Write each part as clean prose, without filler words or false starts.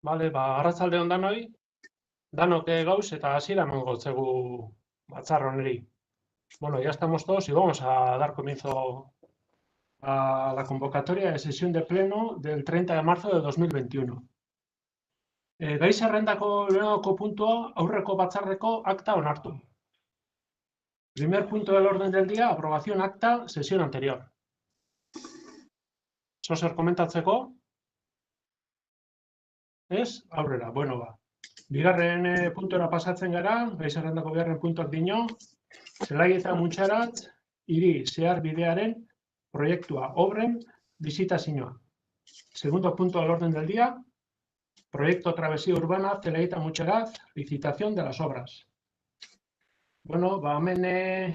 Vale, arratsalde on danoi, danok gauz eta hasiera emango zegu batzar honeri. Bueno, ya estamos todos y vamos a dar comienzo a la convocatoria de sesión de pleno del 30 de marzo de 2021. Gai zerrendako lehenengo puntua aurreko batzarreko akta onartu. Primer punto del orden del día, aprobación acta, sesión anterior. Zozer komentatzeko? Ez? Aurrera, bueno ba. Bigarren puntora pasatzen gara, gai zerrendako bigarren puntuak dino, Zelai eta Mutxaratz hiri zeharbidearen proiektua obren bizitazioa. Segundo punto al orden del día, proyecto travesía urbana Zelai eta Mutxaratz, licitación de las obras. Bueno, hemen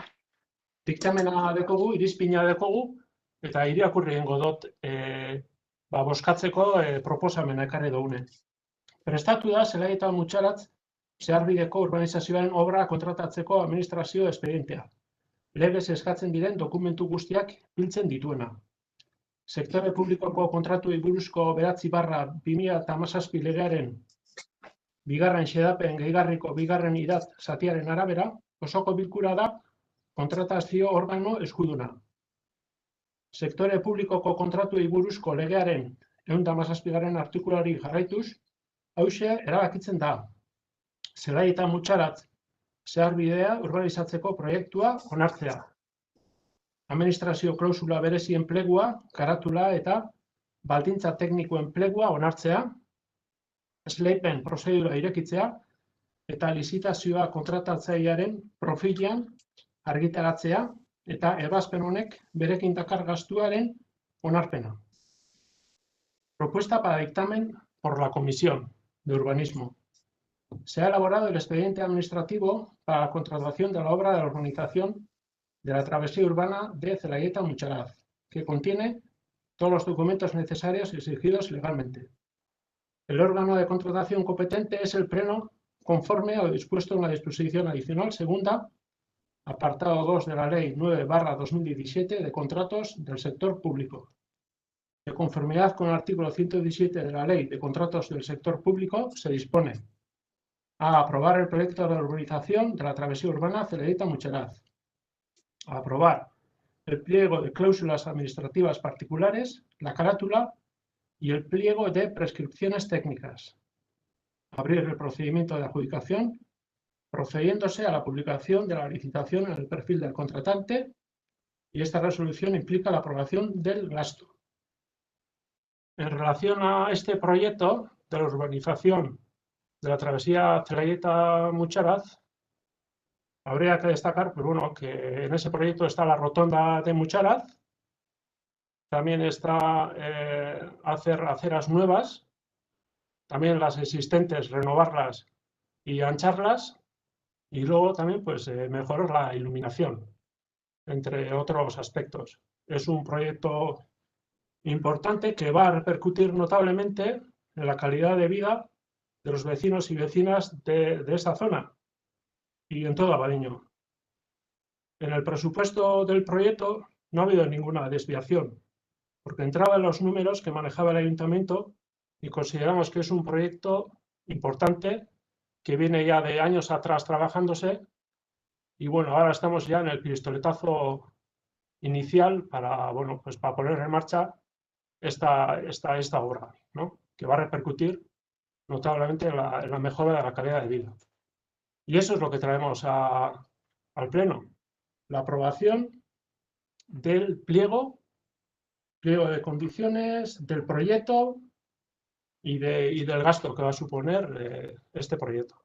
diktamena dekogu, irizpina dekogu, eta irakurri egingo dut bozkatzeko proposamena ekarri dugune. Prestatu da Zelai eta Mutxaratz zeharbideko urbanizazioaren obra kontratatzeko administrazio espedientea. Legez eskatzen diren dokumentu guztiak biltzen dituena. Sektore publikoko kontratuei buruzko 9/2017 legearen bigarren xedapen gehigarriko bigarren idat zatiaren arabera, osoko bilkura da kontratazio organo eskuduna. Sektore publikoko kontratuei buruzko legearen 117. artikuluari jarraituz, hauxe erabakitzen da. Zelai eta Mutxaratz zeharbidea urbanizatzeko proiektua onartzea. Administrazio klausula berezi enplegua, karatula eta baldintza tekniko enplegua onartzea, esleipen prozedura irekitzea eta lizitazioa kontratatzailearen profilean argitaratzea eta ebazpen honek berekin dakar gastuaren onarpena. Propuesta para dictamen por la Comisión de Urbanismo. Se ha elaborado el expediente administrativo para la contratación de la obra de la urbanización de la travesía urbana de Zelai eta Mutxaratz, que contiene todos los documentos necesarios exigidos legalmente. El órgano de contratación competente es el Pleno, conforme a lo dispuesto en la disposición adicional segunda, apartado 2 de la Ley 9/2017 de contratos del sector público. De conformidad con el artículo 117 de la Ley de contratos del sector público, se dispone a aprobar el proyecto de urbanización de la travesía urbana Zelai eta Mutxaratz. A aprobar el pliego de cláusulas administrativas particulares, la carátula y el pliego de prescripciones técnicas. Abrir el procedimiento de adjudicación, procediéndose a la publicación de la licitación en el perfil del contratante, y esta resolución implica la aprobación del gasto. En relación a este proyecto de la urbanización de la travesía Zelai eta Mutxaratz, habría que destacar que en ese proyecto está la rotonda de Mutxaratz, también está hacer aceras nuevas, también las existentes renovarlas y ancharlas, y luego también mejorar la iluminación, entre otros aspectos. Es un proyecto importante que va a repercutir notablemente en la calidad de vida de los vecinos y vecinas de esta zona y en todo Abadiño. En el presupuesto del proyecto no ha habido ninguna desviación, porque entraba en los números que manejaba el ayuntamiento y consideramos que es un proyecto importante que viene ya de años atrás trabajándose y ahora estamos ya en el pistoletazo inicial para poner en marcha esta obra, ¿no? Que va a repercutir notablemente en la mejora de la calidad de vida. Y eso es lo que traemos al Pleno, la aprobación del pliego de condiciones, del proyecto y del gasto que va a suponer este proyecto.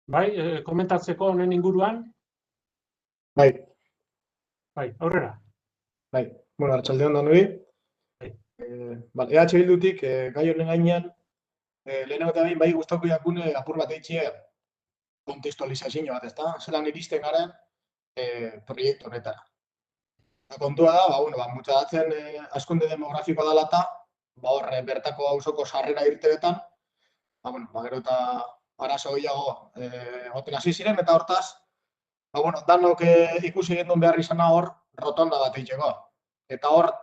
Bai, komentatzeko honen inguruan? Bai, Aurrera. bai. Bueno, arratsalde on danoi. EH Bildutik gai honen gainean lehenengo eta behin bai gustatuko jakune apur bat eitxea kontestualizazio bat, ezta? Zelan iristen garen proiektu honetara. Kontua da, Mutxaratzen hazkunde demografikoa dela eta hor bertako auzoko sarrera irteetan, gero eta arazo gehiago egoten hasi ziren, eta hortaz, danok ikusi gendun behar izana hor rotonda bat egiteko. Eta hor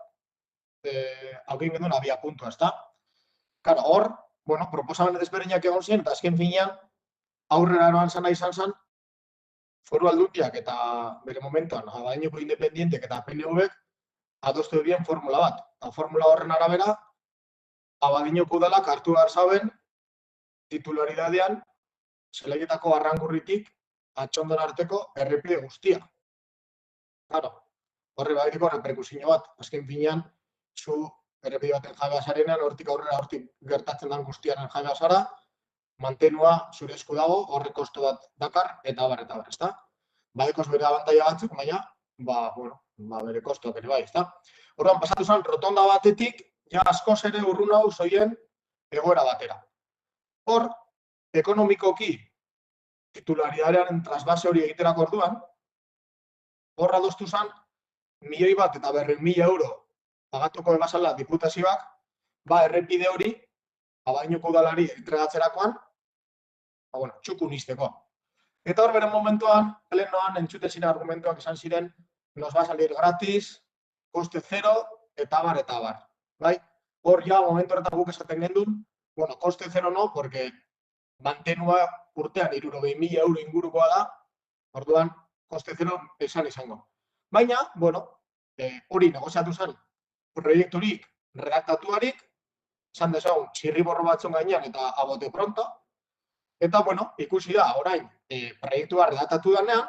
haukin gendun abia puntua, ezta? Karo, hor, bueno, proposamen desberdinak egon ziren, eta azken finean, aurrera eroan zana izan zen, Foru Aldundiak eta bere momentuan, Abadiñoko Independientek eta PNV-ek adostu duen formula bat. Eta formula horren arabera, Abadiñoko udalak hartu behar zauen titularidadean Zelaietako Arrangurritik Atxondon arteko errepide guztia. Claro, horre baditiko reperkusio bat. Azken finean, zu errepide baten jabea zarenean, hortik aurrera hortik gertatzen den guztiaren jabea zara, mantenua zure esku dago, horre kostu bat dakar, eta bar, ezta? Badekoz bere abantaila batzuk, baina, bere kostuak ere bai, ezta? Horren, pasatu zen, rotonda batetik, ja askoz ere urrun hau zoien egoera batera. Hor, ekonomikoki, titularidadearen trasbase hori egiterako orduan, hor adostu zen, 1.100.000 euro pagatuko ebazala diputazioak, errepide hori, Abadiñoko udalari entregatzerakoan, txukun izteko. Eta hor beren momentuan, plenoan entzutezin argumentuak esan ziren, nos va a salir gratis, coste cero, eta bar. Bai? Hor ja, momentu horretan guk esaten gendun, coste cero no, porque mantenua urtean 60.000 euro ingurukoa da, orduan, coste cero esan izango. Baina, hori negoziatu zen, proiekturik redaktatuarik, esan dezagun, txirriborro batzun gainean eta abote pronto, eta, ikusi da, orain, proiektua redaktatu denean,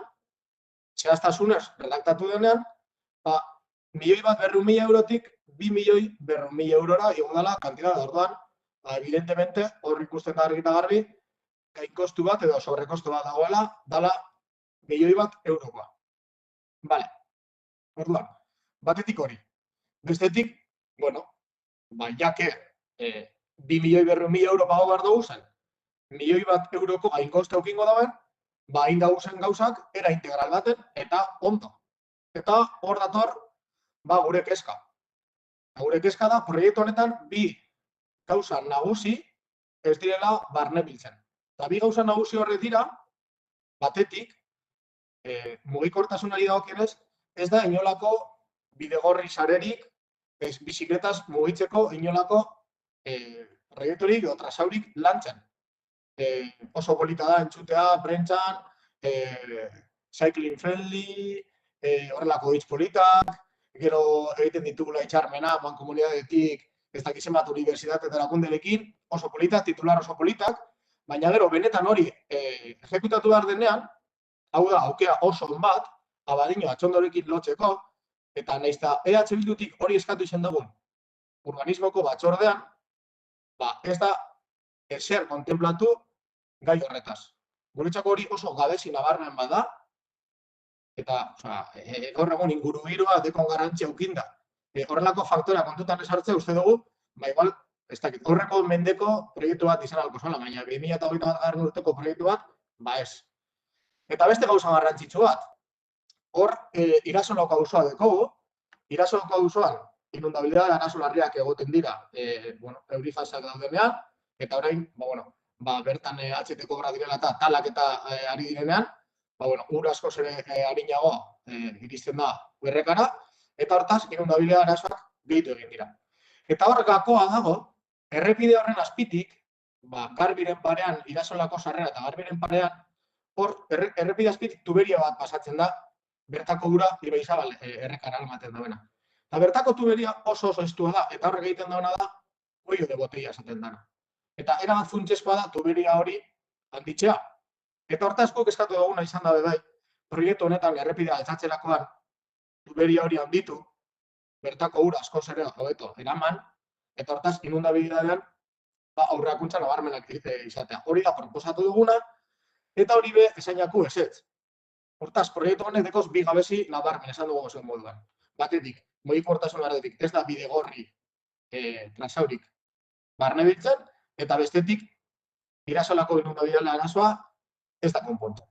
zehaztasunez redaktatu denean, 1.200.000 eurotik 2.200.000 eurora igodala kantidad orduan, evidentemente, hor ikusten da argi eta garbi, gainkostu bat edo sobrekostu bat dagoela, dala 1.000.000 eurokoa. Bale, orduan, batetik hori. Bestetik, jake 2.200.000 euro pago behar dugu zen, 1.000.000 euroko gainkostu eukingo dauen, hain dagozen gauzak, era integral baten, eta ondo. Eta hor dator, gure kezka. Gure kezka da, proiektu honetan, bi gauza nagusi ez direla barne biltzen. Eta bi gauza nagusi horrek dira, batetik, mugikortasunari dagokionez, ez da inolako bidegorri sarerik, bizikletaz mugitzeko inolako proiekturik edo trasaurik lantzen. Oso polita da entzutea, prentxan, cycling friendly, horrelako hitz politak, gero egiten ditugula itxarmena, mankomunidadetik, ez dakizen bat unibertsitate eta erakundelekin, oso politak, titular oso politak, baina gero benetan hori ejekutatu behar denean, hau da, aukera oso on bat, Abadiño Atxondorekin lotzeko, eta nahiz eta EH Bildutik hori eskatu izan dugun urbanismoko batzordean, ez da ezer kontemplatu gai horretaz. Guretzako hori oso gabezi nabarmen bada, eta gaur egun ingurugiroa dekon garrantzia eukinda. Horrelako faktora kontutan ez hartzea uste dugu, igual, ez dakit, horreko mendeko proiektu bat izan alko zola, baina 2021 urteko proiektu bat, ez. Eta beste gauza garrantzitsu bat, hor Irasoloko auzoa dekogu, Irasoloko auzoan inundabilidade arazo larriak egoten dira, eurifasak daudenean, eta orain, bertan HT-ko obra direla eta talak eta ari direnean, ur askoz ere arinagoa iristen da errekara, eta hortaz, inundabilidade arazoak gehitu egin dira. Eta hor gakoa dago, errepide horren azpitik, Garbiren parean, Irasolako sarrera eta Garbiren parean, hor errepide azpitik tuberia bat pasatzen da, bertako ura Ibaizabal errekara almaten dauena. Eta bertako tuberia oso estua da, eta horrek egiten dauna da, kuello de botella esaten dana. Eta erabat funtsezkoa da tuberia hori handitzea. Eta hortaz guk eskatu duguna izan da bai, proiektu honetan errepidea altzatzerakoan tuberia hori handitu, bertako ura askoz ere hobeto eraman, eta hortaz inundabilidadean aurreakuntza nabarmenak izatea. Hori da proposatu duguna, eta hori be esainaku ezetz. Hortaz, proiektu honek dekoz bi gabezi nabarmen esan dugu zuen moduan. Batetik, mugikortasun aradetik, ez da bidegorri trasaurik barne biltzen, eta bestetik, Irasolako inundabilidade arazoa ez da konpontu.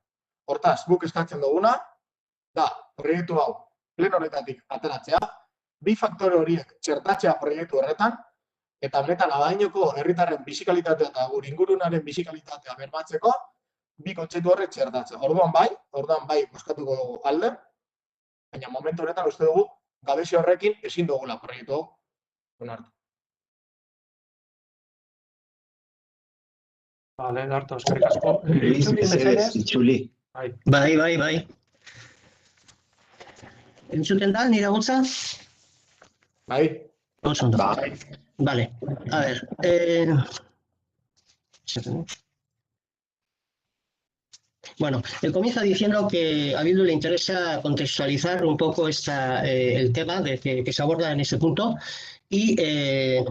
Hortaz, guk eskatzen duguna, da, proiektu hau pleno honetatik ateratzea, bi faktore horiek txertatzea proiektu horretan, eta honetan Abadiñoko herritarren bizikalitatea eta gure ingurunaren bizikalitatea bermatzeko, bi kontzeptu horrek txertatzea. Orduan bai, bozkatuko dugu alde, baina momentu honetan uste dugu, gabezi horrekin ezin dugula proiektu Onartu. Vale, Darto, eskerrik asko. Luis, Itzuli, mesedez. Itzuli. Bai. Entzuten da, nire gutza? Bai? Oso ondo. Vale, a ver. Bueno, comienza diciendo que a Bildu le interesa contextualizar un poco el tema que se aborda en este punto y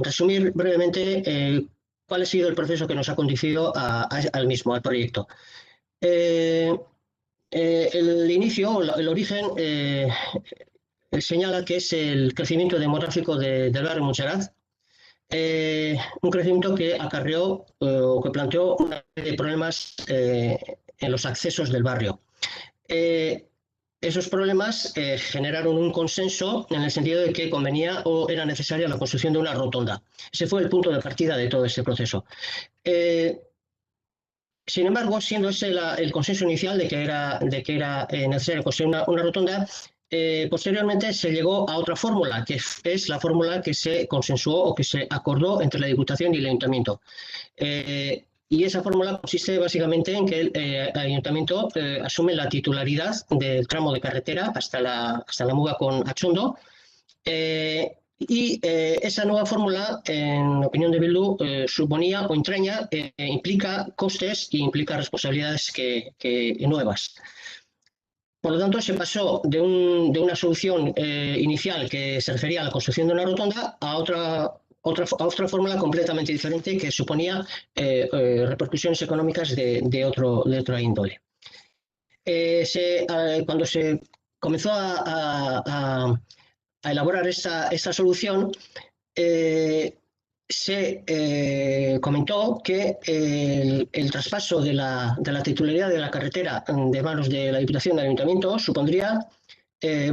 resumir brevemente cuál ha sido el proceso que nos ha conducido al mismo, al proyecto. El inicio, el origen, señala que es el crecimiento demográfico del barrio Montserrat, un crecimiento que acarreó o que planteó una serie de problemas en los accesos del barrio. Esos problemas generaron un consenso en el sentido de que convenía o era necesaria la construcción de una rotonda. Ese fue el punto de partida de todo este proceso. Sin embargo, siendo ese el consenso inicial de que era necesario construir una rotonda, posteriormente se llegó a otra fórmula, que es la fórmula que se consensuó o que se acordó entre la Diputación y el Ayuntamiento. Y esa fórmula consiste básicamente en que el Ayuntamiento asume la titularidad del tramo de carretera hasta la muga con Atxondo. Esa nueva fórmula, en opinión de Bildu, suponía o entraña, implica costes y implica responsabilidades nuevas. Por lo tanto, se pasó de una solución inicial que se refería a la construcción de una rotonda a otra fórmula completamente diferente que suponía repercusiones económicas de otra índole. Cuando se comenzó a elaborar esta solución, se comentó que el traspaso de la titularidad de la carretera de manos de la Diputación del Ayuntamiento supondría que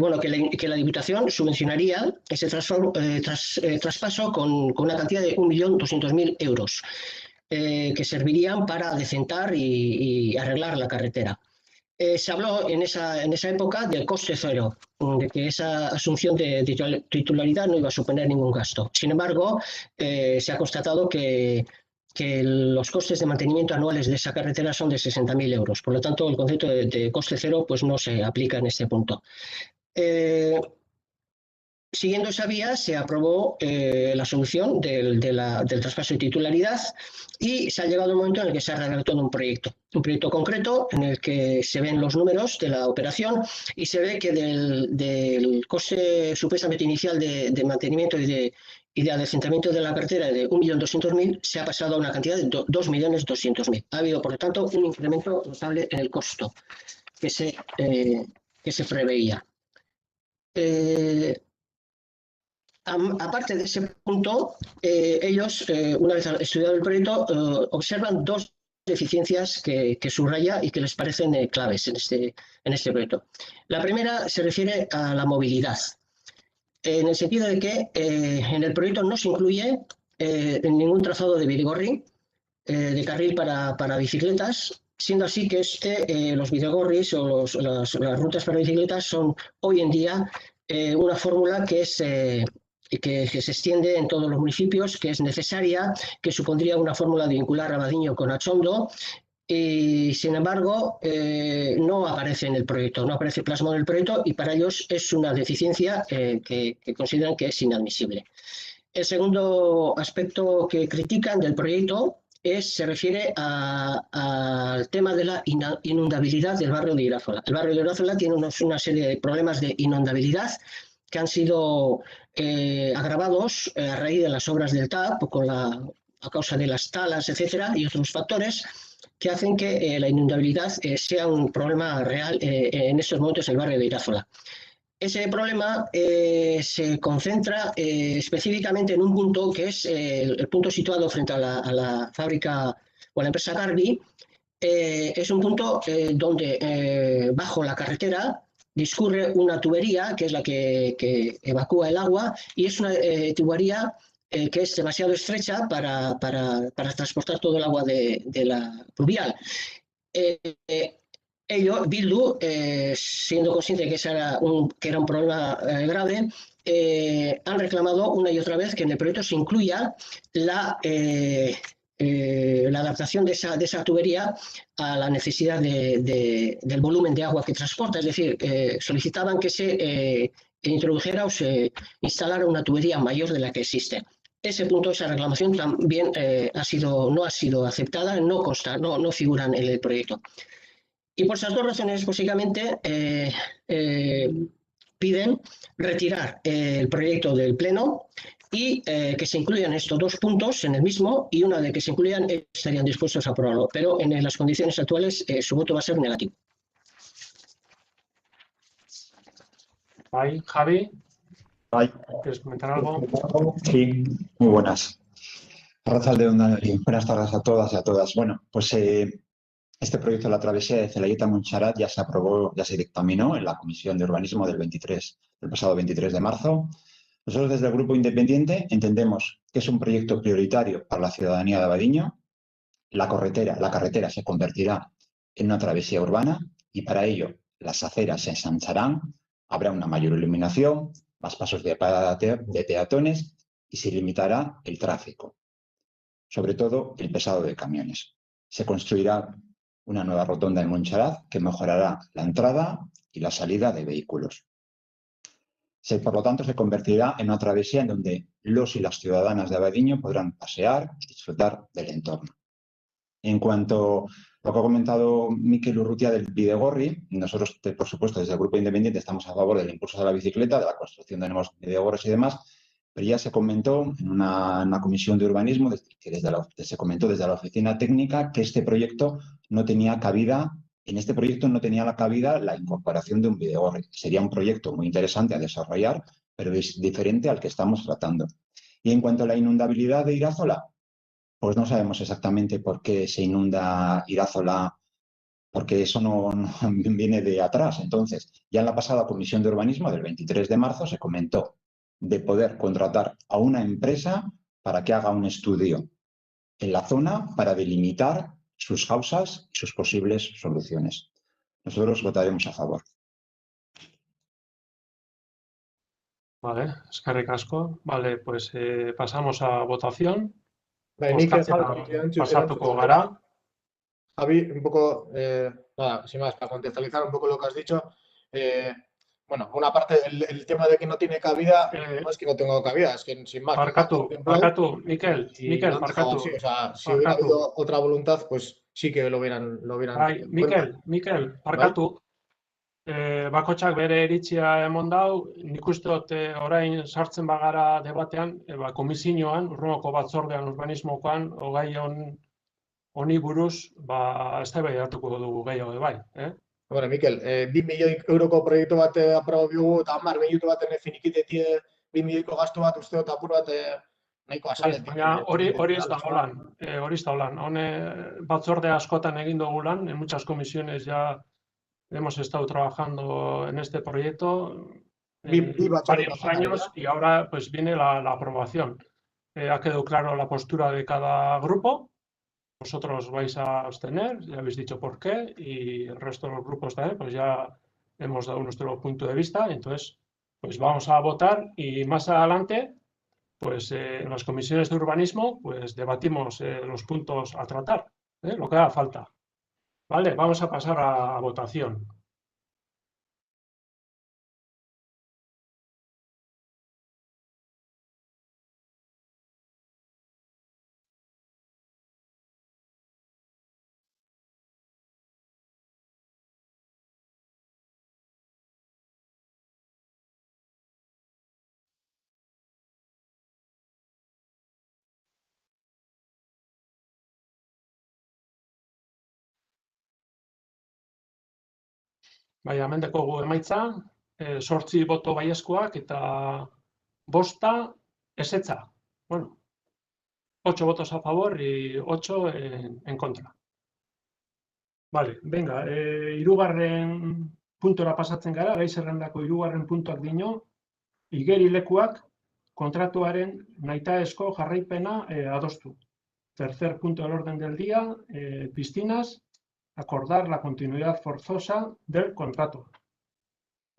la Diputación subvencionaría ese traspaso con una cantidad de 1.200.000 euros que servirían para adecentar y arreglar la carretera. Se habló en esa época del coste cero, de que esa asunción de titularidad no iba a suponer ningún gasto. Sin embargo, se ha constatado que los costes de mantenimiento anuales de esa carretera son de 60.000 euros. Por lo tanto, el concepto de coste cero pues, no se aplica en este punto. Siguiendo esa vía, se aprobó la solución del traspaso de titularidad y se ha llegado a un momento en el que se ha redactado un proyecto concreto en el que se ven los números de la operación y se ve que del coste supuestamente inicial de mantenimiento y de adecentamiento de la carretera de 1.200.000 se ha pasado a una cantidad de 2.200.000. Ha habido, por lo tanto, un incremento notable en el costo que se preveía. Aparte de ese punto, ellos, una vez estudiado el proyecto, observan dos deficiencias que subraya y que les parecen claves en este proyecto. La primera se refiere a la movilidad, en el sentido de que en el proyecto no se incluye ningún trazado de bidegorri, de carril para bicicletas, siendo así que los bidegorris o las rutas para bicicletas son hoy en día una fórmula que se extiende en todos los municipios, que es necesaria, que supondría una fórmula de vincular Rabadiño con Atxondo, y sin embargo no aparece en el proyecto, no aparece plasmado en el proyecto y para ellos es una deficiencia que consideran que es inadmisible. El segundo aspecto que critican del proyecto se refiere al tema de la inundabilidad del barrio de Irazola. El barrio de Irazola tiene una serie de problemas de inundabilidad que han sido agravados a raíz de las obras del TAP, a causa de las talas, etcétera, y otros factores que hacen que la inundabilidad sea un problema real en estos momentos en el barrio de Irazola. Ese problema se concentra específicamente en un punto que es el punto situado frente a la fábrica o a la empresa Garbi. Es un punto donde bajo la carretera discurre una tubería que es la que evacúa el agua y es una tubería que es demasiado estrecha para transportar todo el agua de la pluvial. Bildu, siendo consciente de que era un problema grave, han reclamado una y otra vez que en el proyecto se incluya la adaptación de esa tubería a la necesidad del volumen de agua que transporta. Es decir, solicitaban que se introdujera o se instalara una tubería mayor de la que existe. Ese punto, esa reclamación también no ha sido aceptada, no consta, no figura en el proyecto. Y por esas dos razones, básicamente, piden retirar el proyecto del Pleno y que se incluyan estos dos puntos en el mismo, y una vez que se incluyan estarían dispuestos a aprobarlo, pero en las condiciones actuales su voto va a ser negativo. Javi, Ay, ¿quieres comentar algo? sí, muy buenas. Arratsaldeon y buenas tardes a todas y a todas. Bueno, pues este proyecto de la travesía de Zelaieta-Montserrat ya se aprobó, ya se dictaminó en la Comisión de Urbanismo del pasado 23 de marzo. Nosotros desde el Grupo Independiente entendemos que es un proyecto prioritario para la ciudadanía de Abadiño. La carretera se convertirá en una travesía urbana y para ello las aceras se ensancharán, habrá una mayor iluminación, más pasos de parada de peatones y se limitará el tráfico, sobre todo el pesado de camiones. Se construirá una nueva rotonda en Montserrat que mejorará la entrada y la salida de vehículos. Por lo tanto, se convertirá en una travesía en donde los y las ciudadanas de Abadiño podrán pasear y disfrutar del entorno. En cuanto a lo que ha comentado Mikel Urrutia del Bidegorri, nosotros, por supuesto, desde el Grupo Independiente estamos a favor del impulso de la bicicleta, de la construcción de nuevos bidegorris y demás, pero ya se comentó en una comisión de urbanismo, se comentó desde la oficina técnica que este proyecto no tenía cabida, en este proyecto no tenía la cabida la incorporación de un bidegorri. Sería un proyecto muy interesante a desarrollar, pero es diferente al que estamos tratando. Y en cuanto a la inundabilidad de Irazola, pues no sabemos exactamente por qué se inunda Irazola, porque eso no viene de atrás. Entonces, ya en la pasada Comisión de Urbanismo del 23 de marzo se comentó de poder contratar a una empresa para que haga un estudio en la zona para delimitar sus causas y sus posibles soluciones. Nosotros votaremos a favor. Vale, eskerrik asko. Vale, pues pasamos a votación. Nik Pasatuko gara. Javi, un poco, nada, sin más, para contextualizar un poco lo que has dicho, bueno, una parte, el tema de que no tiene cabida, no es que no tenga cabida, es que sin más. Barkatu, Mikel, barkatu. Sí, o sea, si hubiera habido otra voluntad, pues sí que lo hubieran Bai, Mikel, barkatu. Bakotxak bere iritzia emon dau, nik uste dut orain sartzen bagara debatean, komisioan, Urrunoko batzordean urbanismokoan, gai honi buruz, eztabaidatuko dugu gehiago bai, Bueno, Mikel, 2 milioi euroko proiektu bat aprobatu dugu, eta 10 minutu baten finikitetie 2 milioiko gastu bat uste dut apur bat nahiko azaletik. Baina hori ez da holan. Hone batzorde askotan egin dugu lan, en muchas comisiones ya hemos estado trabajando en este proyecto varios años y ahora pues viene la aprobación. Ha quedado claro la postura de cada grupo. Vosotros vais a abstener, ya habéis dicho por qué, y el resto de los grupos también, pues ya hemos dado nuestro punto de vista. Entonces, pues vamos a votar y más adelante, pues en las comisiones de urbanismo, pues debatimos los puntos a tratar, lo que haga falta. Vale, vamos a pasar a votación. Bai, hemen dekogu emaitza, 8 boto baiezkoak eta 5 ezetza. Bueno, 8 votos a favor y 8 en contra. Vale, venga, hirugarren puntora pasatzen gara, gai zerrendako hirugarren puntuak dino, igerilekuak kontratuaren nahitaezko jarraipena adostu. Tercer punto del orden del día, piscinas, acordar la continuidad forzosa del contrato.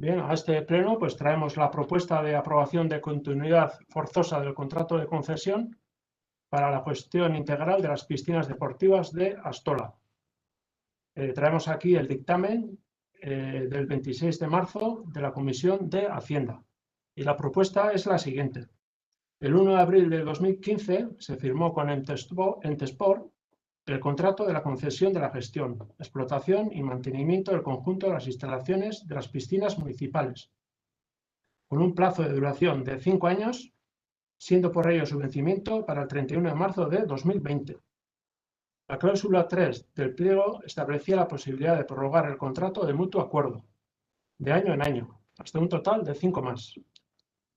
Bien, a este pleno pues traemos la propuesta de aprobación de continuidad forzosa del contrato de concesión para la gestión integral de las piscinas deportivas de Astola. Traemos aquí el dictamen del 26 de marzo de la Comisión de Hacienda. Y la propuesta es la siguiente. El 1 de abril de 2015 se firmó con Entesport el contrato de la concesión de la gestión, explotación y mantenimiento del conjunto de las instalaciones de las piscinas municipales, con un plazo de duración de 5 años, siendo por ello su vencimiento para el 31 de marzo de 2020. La cláusula 3 del pliego establecía la posibilidad de prorrogar el contrato de mutuo acuerdo, de año en año, hasta un total de 5 más.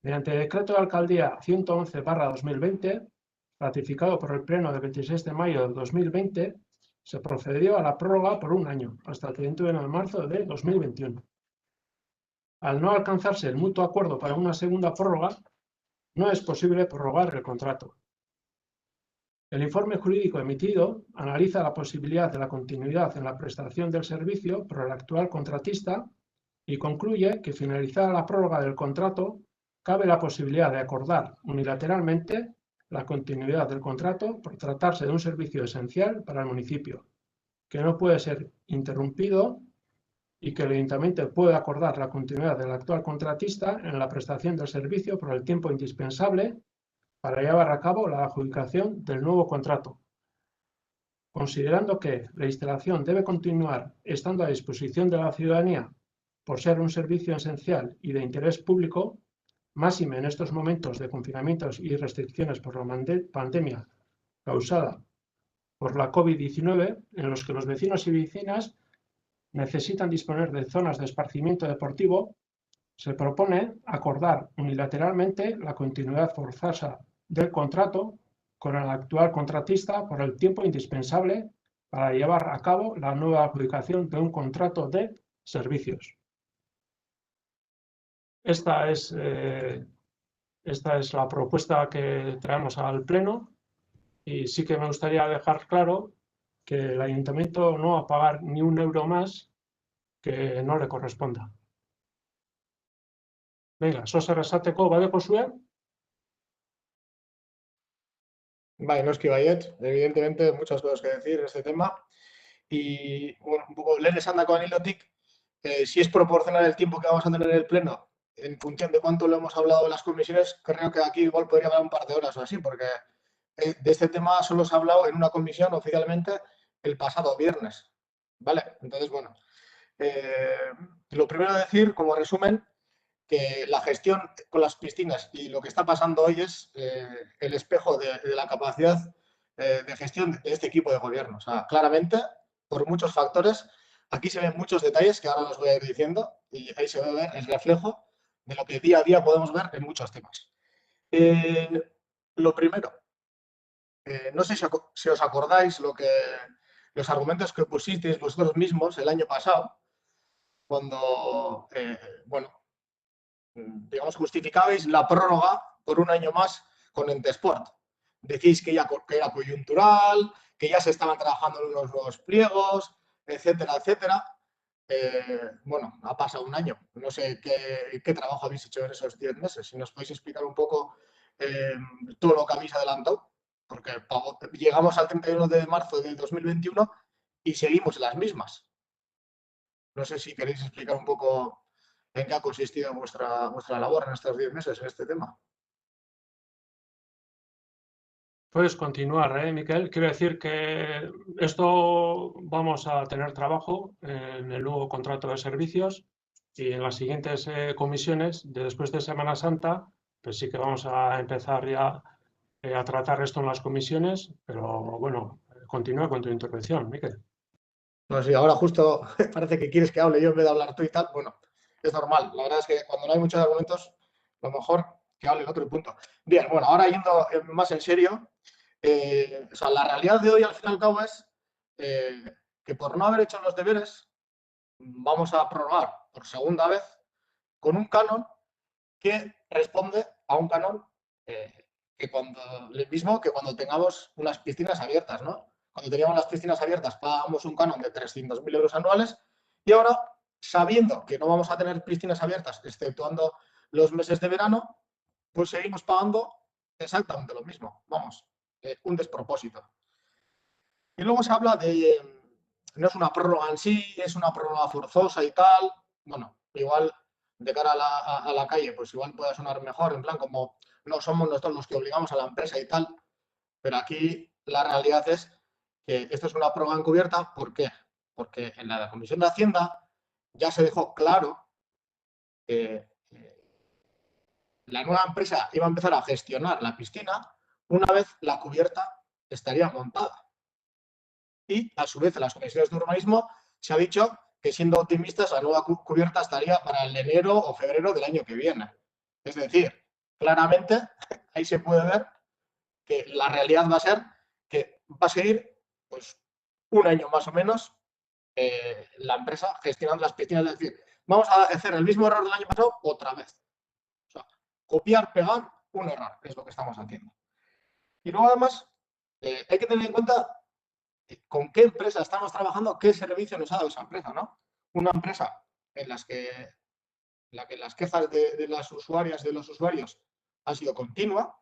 Mediante el decreto de alcaldía 111/2020, ratificado por el Pleno del 26 de mayo de 2020, se procedió a la prórroga por un año, hasta el 31 de marzo de 2021. Al no alcanzarse el mutuo acuerdo para una segunda prórroga, no es posible prorrogar el contrato. El informe jurídico emitido analiza la posibilidad de la continuidad en la prestación del servicio por el actual contratista y concluye que, finalizada la prórroga del contrato, cabe la posibilidad de acordar unilateralmente la continuidad del contrato por tratarse de un servicio esencial para el municipio, que no puede ser interrumpido y que el ayuntamiento puede acordar la continuidad del actual contratista en la prestación del servicio por el tiempo indispensable para llevar a cabo la adjudicación del nuevo contrato, considerando que la instalación debe continuar estando a disposición de la ciudadanía por ser un servicio esencial y de interés público, máxime en estos momentos de confinamientos y restricciones por la pandemia causada por la COVID-19, en los que los vecinos y vecinas necesitan disponer de zonas de esparcimiento deportivo, se propone acordar unilateralmente la continuidad forzosa del contrato con el actual contratista por el tiempo indispensable para llevar a cabo la nueva adjudicación de un contrato de servicios. Esta es la propuesta que traemos al Pleno y sí que me gustaría dejar claro que el Ayuntamiento no va a pagar ni un euro más que no le corresponda. Venga, sos errezateko badeko zuen? Bai, noski baiet, evidentemente muchas cosas que decir en este tema. Y bueno, un poco lehen esandakoan ildotik, si es proporcional el tiempo que vamos a tener en el pleno en función de cuánto lo hemos hablado en las comisiones, creo que aquí igual podría hablar un par de horas o así, porque de este tema solo se ha hablado en una comisión oficialmente el pasado viernes, ¿vale? Entonces, bueno, lo primero decir, como resumen, que la gestión con las piscinas y lo que está pasando hoy es el espejo de la capacidad de gestión de este equipo de gobierno. O sea, claramente, por muchos factores, aquí se ven muchos detalles que ahora los voy a ir diciendo y ahí se va a ver el reflejo de lo que día a día podemos ver en muchos temas. Lo primero, no sé si os acordáis los argumentos que pusisteis vosotros mismos el año pasado, cuando, bueno, digamos, justificabais la prórroga por un año más con Entesport. Decís que era coyuntural, que ya se estaban trabajando en unos nuevos pliegos, etcétera, etcétera. Bueno, ha pasado un año. No sé qué trabajo habéis hecho en esos 10 meses. Si nos podéis explicar un poco todo lo que habéis adelantado, porque llegamos al 31 de marzo de 2021 y seguimos en las mismas. No sé si queréis explicar un poco en qué ha consistido vuestra labor en estos 10 meses en este tema. Puedes continuar, Miquel. Quiero decir que esto vamos a tener trabajo en el nuevo contrato de servicios y en las siguientes comisiones, después de Semana Santa, pues sí que vamos a empezar ya a tratar esto en las comisiones, pero bueno, continúa con tu intervención, Miquel. No sé, ahora justo parece que quieres que hable yo en vez de hablar tú y tal. Bueno, es normal. La verdad es que cuando no hay muchos argumentos, lo mejor que hable el otro y punto. Bien, bueno, ahora yendo más en serio, o sea, la realidad de hoy al fin y al cabo es que por no haber hecho los deberes, vamos a prorrogar por segunda vez con un canon que responde a un canon el mismo que cuando tengamos unas piscinas abiertas, ¿no? Cuando teníamos las piscinas abiertas pagábamos un canon de 300.000 euros anuales y ahora sabiendo que no vamos a tener piscinas abiertas, exceptuando los meses de verano, pues seguimos pagando exactamente lo mismo. Vamos, un despropósito. Y luego se habla de, no es una prórroga en sí, es una prórroga forzosa y tal. Bueno, igual de cara a la calle, pues igual puede sonar mejor, en plan como no somos nosotros los que obligamos a la empresa y tal, pero aquí la realidad es que esto es una prórroga encubierta. ¿Por qué? Porque en la Comisión de Hacienda ya se dejó claro que la nueva empresa iba a empezar a gestionar la piscina una vez la cubierta estaría montada. Y, a su vez, en las comisiones de urbanismo se ha dicho que, siendo optimistas, la nueva cubierta estaría para el enero o febrero del año que viene. Es decir, claramente, ahí se puede ver que la realidad va a ser que va a seguir pues, un año más o menos la empresa gestionando las piscinas. Es decir, vamos a hacer el mismo error del año pasado otra vez. O sea, copiar, pegar, un error, es lo que estamos haciendo. Y luego, además, hay que tener en cuenta con qué empresa estamos trabajando, qué servicio nos ha dado esa empresa, ¿no? Una empresa en la que las quejas de las usuarias, de los usuarios, ha sido continua,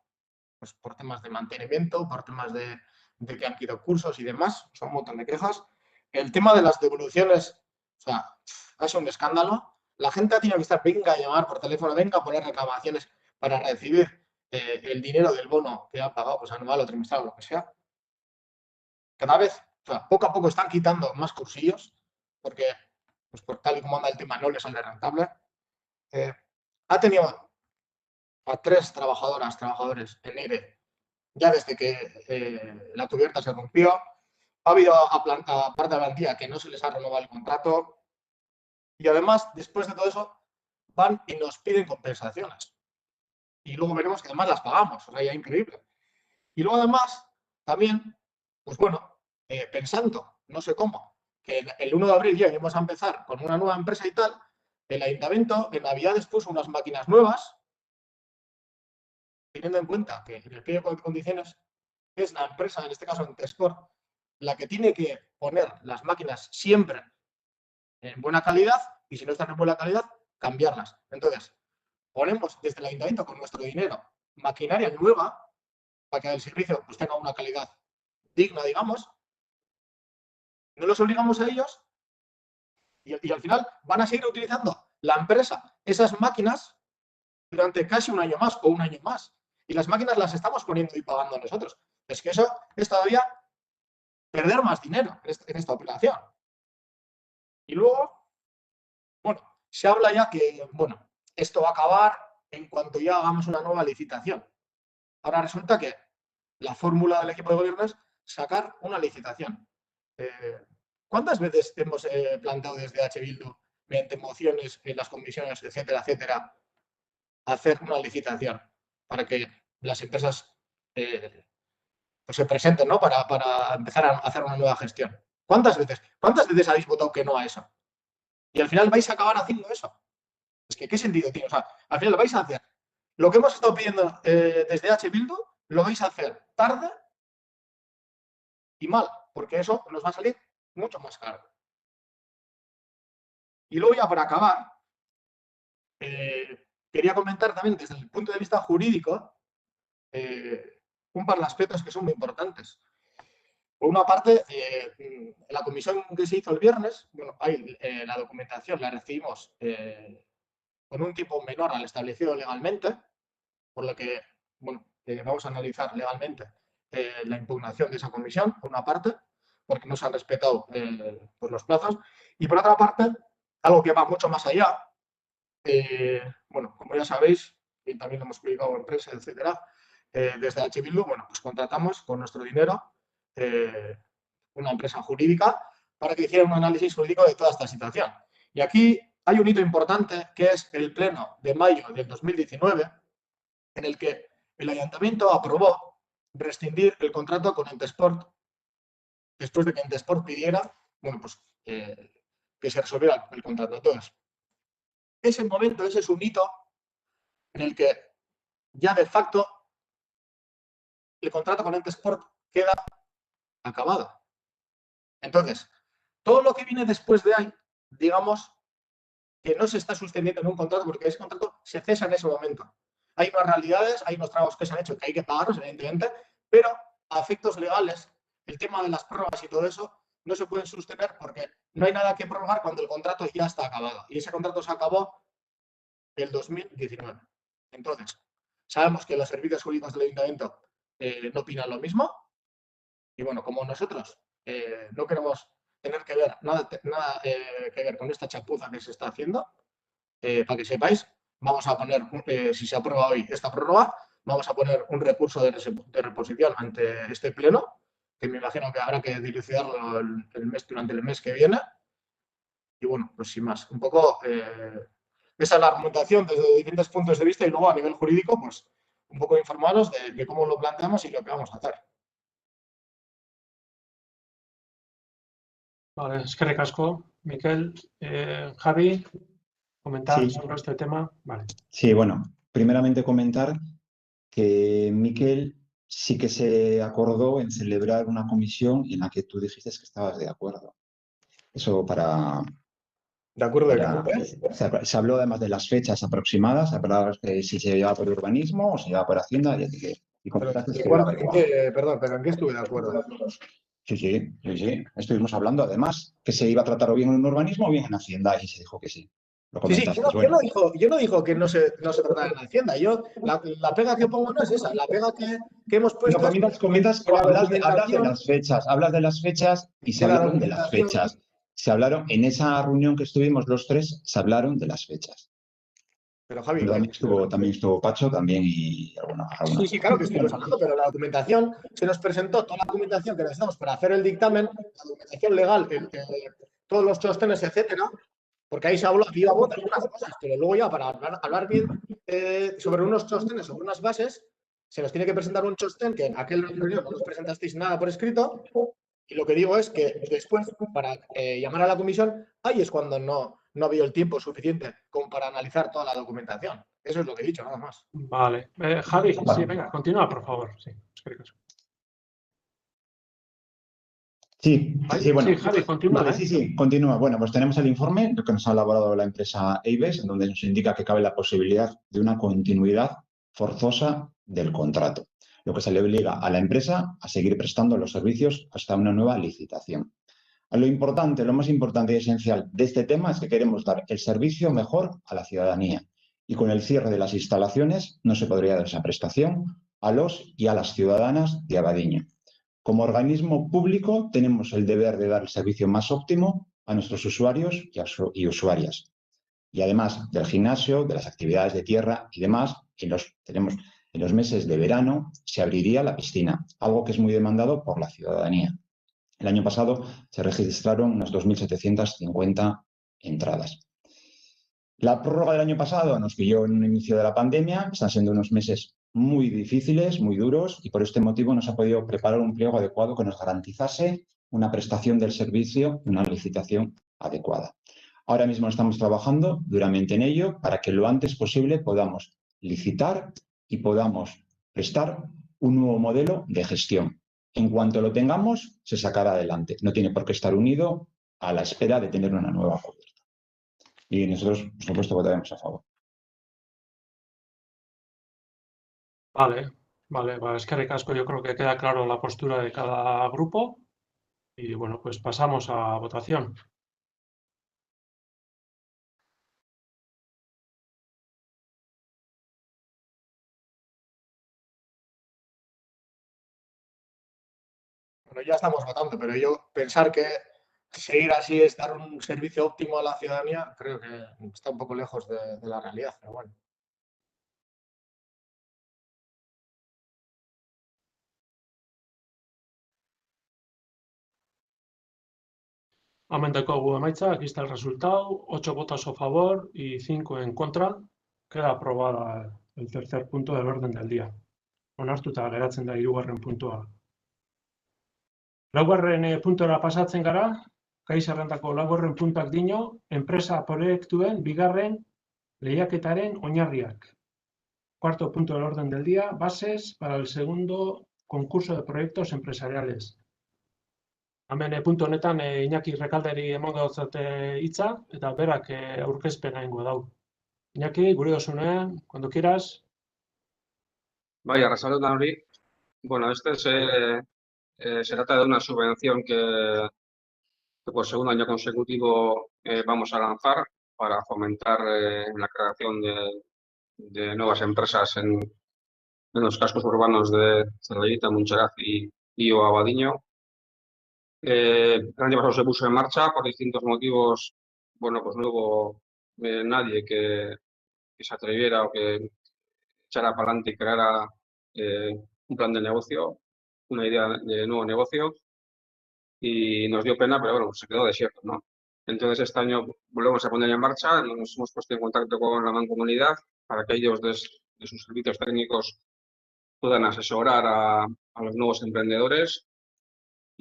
pues por temas de mantenimiento, por temas de que han quitado cursos y demás, son un montón de quejas. El tema de las devoluciones, o sea, ha sido un escándalo. La gente ha tenido que estar, venga a llamar por teléfono, venga a poner reclamaciones para recibir el dinero del bono que ha pagado, pues anual o trimestral o lo que sea. Cada vez, o sea, poco a poco están quitando más cursillos, porque, pues por tal y como anda el tema, no les sale rentable. Ha tenido a 3 trabajadores en ERE ya desde que la cubierta se rompió. Ha habido a parte de la plantilla que no se les ha renovado el contrato. Y además, después de todo eso, van y nos piden compensaciones. Y luego veremos que además las pagamos. O sea, ya increíble. Y luego además, también, pues bueno, pensando, no sé cómo, que el 1 de abril ya íbamos a empezar con una nueva empresa y tal, el ayuntamiento en Navidades puso unas máquinas nuevas, teniendo en cuenta que en el pliego de condiciones es la empresa, en este caso Entesport, la que tiene que poner las máquinas siempre en buena calidad, y si no están en buena calidad, cambiarlas. Entonces, ponemos desde el ayuntamiento con nuestro dinero maquinaria nueva para que el servicio pues, tenga una calidad digna, digamos. No los obligamos a ellos y al final van a seguir utilizando la empresa esas máquinas durante casi un año más o un año más. Y las máquinas las estamos poniendo y pagando nosotros. Es que eso es todavía perder más dinero en esta operación. Y luego, bueno, se habla ya que, bueno, esto va a acabar en cuanto ya hagamos una nueva licitación. Ahora resulta que la fórmula del equipo de gobierno es sacar una licitación. ¿Cuántas veces hemos planteado desde H. Bildu, mediante mociones en las comisiones, etcétera, etcétera, hacer una licitación para que las empresas pues se presenten, ¿no? Para empezar a hacer una nueva gestión? ¿Cuántas veces? ¿Cuántas veces habéis votado que no a eso? Y al final vais a acabar haciendo eso. Es que, ¿qué sentido tiene? O sea, al final lo vais a hacer. Lo que hemos estado pidiendo desde H. Bildu, lo vais a hacer tarde y mal, porque eso nos va a salir mucho más caro. Y luego ya para acabar, quería comentar también desde el punto de vista jurídico un par de aspectos que son muy importantes. Por una parte, la comisión que se hizo el viernes, bueno, la documentación la recibimos con un tipo menor al establecido legalmente, por lo que, bueno, vamos a analizar legalmente la impugnación de esa comisión, por una parte, porque no se han respetado pues los plazos, y por otra parte, algo que va mucho más allá. Bueno, como ya sabéis, y también lo hemos publicado en prensa, etcétera, desde H. Bildu, bueno, pues contratamos con nuestro dinero una empresa jurídica para que hiciera un análisis jurídico de toda esta situación. Y aquí hay un hito importante que es el pleno de mayo del 2019, en el que el ayuntamiento aprobó rescindir el contrato con Entesport después de que Entesport pidiera, bueno, pues que se resolviera el contrato. Entonces, ese momento, ese es un hito en el que ya de facto el contrato con Entesport queda acabado. Entonces, todo lo que viene después de ahí, digamos, que no se está suspendiendo en un contrato porque ese contrato se cesa en ese momento. Hay unas realidades, hay unos trabajos que se han hecho que hay que pagarlos, evidentemente, pero a efectos legales, el tema de las prórrogas y todo eso no se pueden sostener porque no hay nada que prorrogar cuando el contrato ya está acabado. Y ese contrato se acabó el 2019. Entonces, sabemos que los servicios jurídicos del Ayuntamiento no opinan lo mismo. Y bueno, como nosotros no queremos tener que ver nada que ver con esta chapuza que se está haciendo, para que sepáis, vamos a poner, si se aprueba hoy esta prórroga, vamos a poner un recurso de reposición ante este pleno, que me imagino que habrá que dilucidarlo durante el mes que viene. Y bueno, pues sin más, un poco esa es la argumentación desde diferentes puntos de vista y luego a nivel jurídico, pues un poco informaros de cómo lo planteamos y lo que vamos a hacer. Vale, eskerrik asko, Miquel. Javi, comentar Sí. sobre este tema. Vale. Sí, bueno, primeramente comentar que Miquel sí que se acordó en celebrar una comisión en la que tú dijiste que estabas de acuerdo. Eso ¿De acuerdo? se habló además de las fechas aproximadas, se hablaba de si se llevaba por urbanismo o se llevaba por Hacienda, y comentaste que Perdón, pero ¿en qué estuve de acuerdo? Sí. Estuvimos hablando además que se iba a tratar o bien en urbanismo o bien en Hacienda y se dijo que sí. Lo comentaste, bueno. Yo no digo que no se tratara en Hacienda. La pega que pongo no es esa. La pega que hemos puesto. Hablas de las fechas y se hablaron de las fechas. Se hablaron en esa reunión que estuvimos los tres, se hablaron de las fechas. Pero Javi, también estuvo Pacho y alguna. Sí, claro que estuvimos hablando, pero la documentación, se nos presentó toda la documentación que necesitamos para hacer el dictamen, la documentación legal, todos los chostenes, etcétera, porque ahí se habló aquí a voz de algunas cosas, pero luego ya para hablar bien sobre unos chostenes, sobre unas bases, se nos tiene que presentar un chosten que en aquel reunión no nos presentasteis nada por escrito, y lo que digo es que después, para llamar a la comisión, ahí es cuando no ha habido el tiempo suficiente como para analizar toda la documentación. Eso es lo que he dicho, nada más. Vale. Javi, sí, venga, continúa, por favor. Sí, eskerrik asko. Sí, bueno. Sí, Javi, continúa. Vale, sí, continúa. Bueno, pues tenemos el informe que nos ha elaborado la empresa Eibes, en donde nos indica que cabe la posibilidad de una continuidad forzosa del contrato, lo que se le obliga a la empresa a seguir prestando los servicios hasta una nueva licitación. Lo más importante y esencial de este tema es que queremos dar el servicio mejor a la ciudadanía y con el cierre de las instalaciones no se podría dar esa prestación a los y a las ciudadanas de Abadiño. Como organismo público tenemos el deber de dar el servicio más óptimo a nuestros usuarios y usuarias. Y además del gimnasio, de las actividades de tierra y demás, en los meses de verano se abriría la piscina, algo que es muy demandado por la ciudadanía. El año pasado se registraron unas 2.750 entradas. La prórroga del año pasado nos pilló en el inicio de la pandemia, están siendo unos meses muy difíciles, muy duros, y por este motivo no se ha podido preparar un pliego adecuado que nos garantizase una prestación del servicio y una licitación adecuada. Ahora mismo estamos trabajando duramente en ello para que lo antes posible podamos licitar y podamos prestar un nuevo modelo de gestión. En cuanto lo tengamos, se sacará adelante. No tiene por qué estar unido a la espera de tener una nueva cubierta. Y nosotros, por supuesto, votaremos a favor. Vale, eskerrik asko. Yo creo que queda claro la postura de cada grupo. Y bueno, pues pasamos a votación. Bueno, ya estamos votando, pero yo pensar que seguir así es dar un servicio óptimo a la ciudadanía, creo que está un poco lejos de la realidad, pero bueno. Amendeko emaitza, aquí está el resultado. 8 votos a favor y 5 en contra. Queda aprobada el tercer punto del orden del día. Onartuta geratzen da 3. puntua. 4. puntora pasatzen gara. Gai zerrendako 4. puntuak dino, enpresa proiektuen bigarren lehiaketaren oinarriak. 4. punto del orden del día, bases para el segundo concurso de proyectos empresariales. Hemen puntu honetan Iñaki Rekalderi emongo hitza eta berak aurkezpena egingo dau. Iñaki, gure dosunean, cuando quieras. Vaya, arrasando Nori. Bueno, se trata de una subvención que por segundo año consecutivo vamos a lanzar para fomentar la creación de nuevas empresas en los cascos urbanos de Zelallita, Montserrat y o Abadiño. El año pasado se puso en marcha por distintos motivos. Bueno, pues no hubo nadie que se atreviera o que echara para adelante y creara un plan de negocio, una idea de nuevo negocio, y nos dio pena, pero bueno, se quedó desierto, ¿no? Entonces este año volvemos a poner en marcha, nos hemos puesto en contacto con la mancomunidad para que ellos de sus servicios técnicos puedan asesorar a los nuevos emprendedores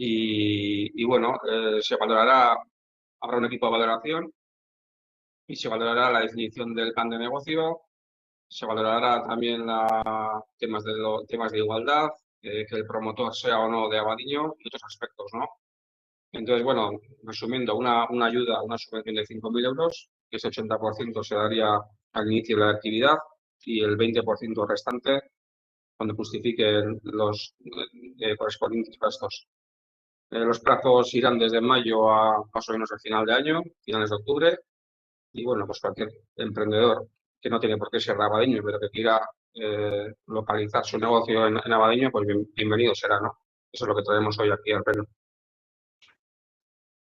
y bueno, se valorará, habrá un equipo de valoración y se valorará la definición del plan de negocio, se valorará también temas de igualdad, que el promotor sea o no de Abadiño y otros aspectos, ¿no? Entonces, bueno, resumiendo, una ayuda, una subvención de 5.000 euros, que ese 80% se daría al inicio de la actividad y el 20% restante cuando justifiquen los correspondientes gastos. Los plazos irán desde mayo a más o menos el final de año, finales de octubre, y bueno, pues cualquier emprendedor que no tiene por qué ser de Abadiño, pero que quiera localizar su negocio en Abadiño, pues bienvenido será, ¿no? Eso es lo que traemos hoy aquí al pleno.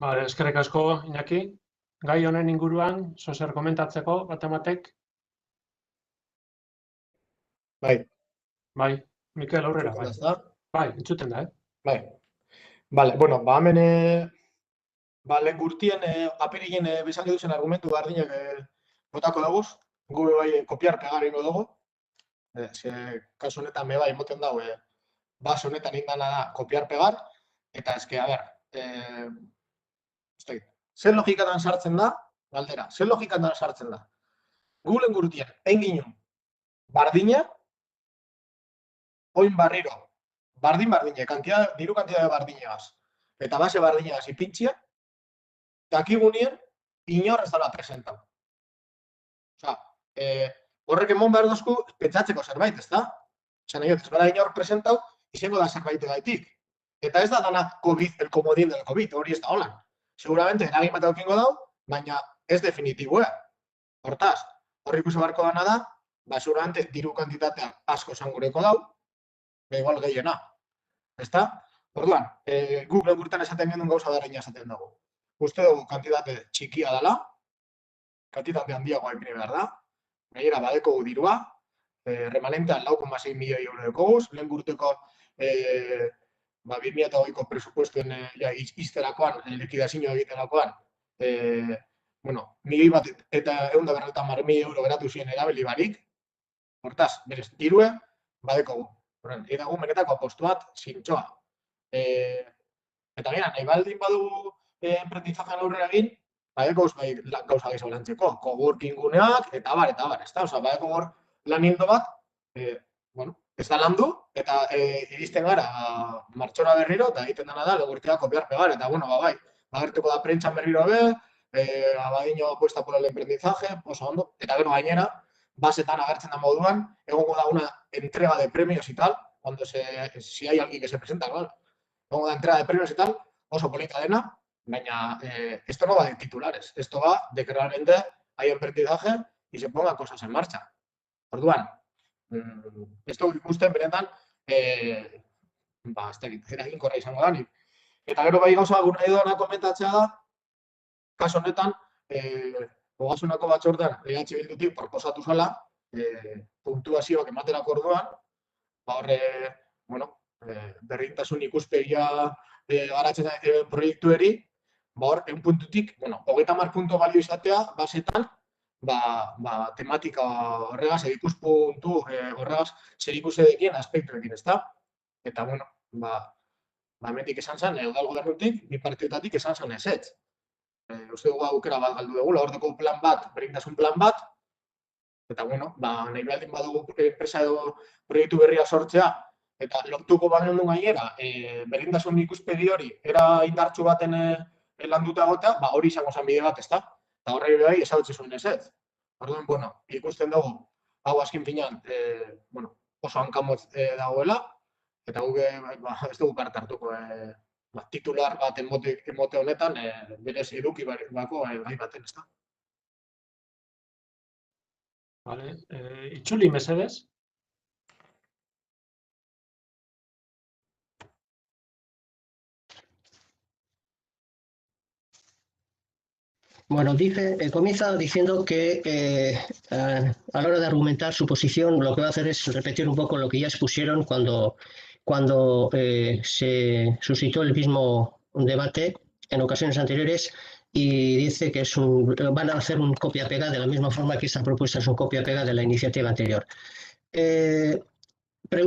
Vale, eskerrik asko, Iñaki. Gai honen inguruan, zozer komentatzeko, batematek. Bai, Bai, Mikel, aurrera, entzuten bai. da, ezta? Bai, entzuten da, Bai. Vale, bueno, hemen lehen gurtien apirilen bezan duzen argumentu bardinak botako daguz, gu bai kopiar pegar egingo dugu, kasu honetan bai emoten dago, bas honetan indana da kopiar pegar, eta eske, a ber, zer logikatan sartzen da, galdera, zer logikatan sartzen da? Gu lehen gurtien, egin ginen, bardina, oin barriro, bardine, diru kantidade bardinegaz, eta base bardinegaz ipintxia, dakigunien, inor ez dala presentau. Osa, horrek emon behar dozku, pentsatzeko zerbait, ez da? Osa, nahi, ez bada inor presentau, izango da zerbait gaitik. Eta ez da dana COVID, el comodín del COVID, hori ez da holan. Seguramente, eragin bat eukingo dau, baina ez definitiboa. Hortaz, horri ikusi barko dana da, seguramente diru kantitatea asko zangureko dau, igual gehiena. Ez da? Orduan, guk legurtan esaten gendun gauza darreina esaten dugu. Uste dugu kantitate txikia dela, kantitate handiagoa ipini behar da, gainera badeko dirua, remanentean 9,6 milioi euro dekoguz, lehen gurteko 2008ko presupuestuen izterakoan, likidazio egiterakoan, milioi bat eta 150.000 euro geratu ziren erabili barik, hortaz, berez, dirue, badekogu. Edagun benetako apostu bat, zintxoa. Eta gara, nahi baldin badugu emprendizajean aurrera egin, badeko gauza gehiago lantzeko, coworking guneak, eta bar, ez da? Osa, badeko hor lan hildo bat, ez da landu, eta iristen gara martxora berriro, eta egiten dena da, legurtea kopiar pegar, eta bai, agertuko da prentxan berriro be, Abadiño apuesta por el emprendizaje, oso ondo, eta gero gainera, basetan agertzen da moduan, egongo da una entrega de premios y tal, cuando si hay alguien que se presenta, claro, egongo da entrega de premios y tal, oso polita dena, baina esto no va de titulares, esto va de que realmente hay emprendizaje y se pongan cosas en marcha. Orduan, esto ikusten benetan, ez dakit, eraginkorra izango da nik. Eta gero bai gauza nahi duena komentatzea da, kasu honetan, Ogasunako batzordean EH Bildutik proposatu zela, puntuazioak ematerako orduan, horre, berdintasun ikuspegia garatzen proiektueri, hor, 1 puntutik, 30 puntu balio izatea, basetan, tematika horregaz, ikuspuntu horregaz, zer ikusedekien aspektuekin, ez da? Eta, hemendik esan zen, udal gobernutik, bi partidetatik esan zen ezetz. Uste dugu aukera bat galdu dugu, hordeko plan bat, berdintasun plan bat, eta, nahi baldin badugu enpresa edo proiektu berria sortzea, eta lortuko bagenu gainera, berdintasun ikuspegi hori, era indartsu baten landuta egotea, ba hori izango zen bide bat, ezta? Eta horre bai, esagutze zuen ez. Orduan, bueno, ikusten dugu, hau azken finean, oso hankamotz dagoela, eta guk ez dugu parte hartuko titular bat emote honetan, berez eduki bako gai baten, ezta? Vale. Itzuli, mesedez. Bueno, comienza diciendo que a la hora de argumentar su posición, lo que va a hacer es repetir un poco lo que ya expusieron cuando se suscitó el mismo debate en ocasiones anteriores, y dice que van a hacer un copia-pega de la misma forma que esta propuesta es un copia-pega de la iniciativa anterior.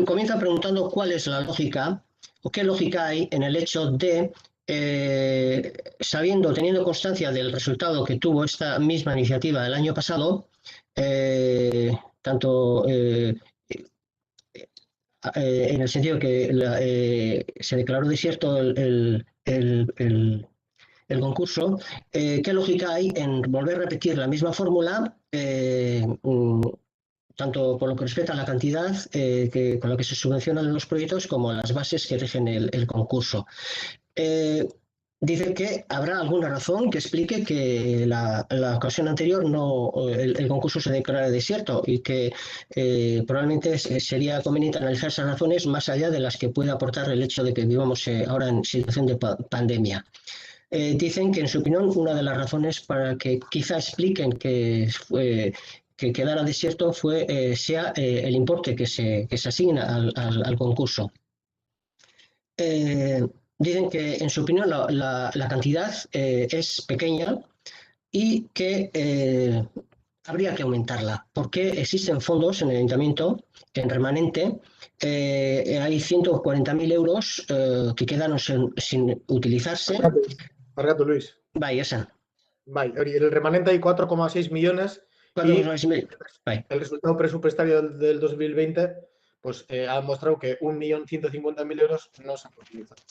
Comienza preguntando cuál es la lógica o qué lógica hay en el hecho de, teniendo constancia del resultado que tuvo esta misma iniciativa el año pasado, tanto en el sentido que se declaró desierto el concurso, ¿qué lógica hay en volver a repetir la misma fórmula? Tanto por lo que respecta a la cantidad con la que se subvencionan los proyectos como las bases que rigen el concurso. Dice que habrá alguna razón que explique que la ocasión anterior el concurso se declara desierto, y que probablemente sería conveniente analizar esas razones más allá de las que puede aportar el hecho de que vivamos ahora en situación de pandemia. Dicen que, en su opinión, una de las razones para que quizá expliquen que quedara desierto sea el importe que se asigna al concurso. Dicen que, en su opinión, la cantidad es pequeña y que habría que aumentarla, porque existen fondos en el ayuntamiento en remanente. Hay 140.000 euros que quedaron sin utilizarse. Barkatu, Luis. Bai, esan. Bai, el remanente hay 4,6 millones y el resultado presupuestario del 2020 pues, ha mostrado que 1.150.000 euros no se han utilizado.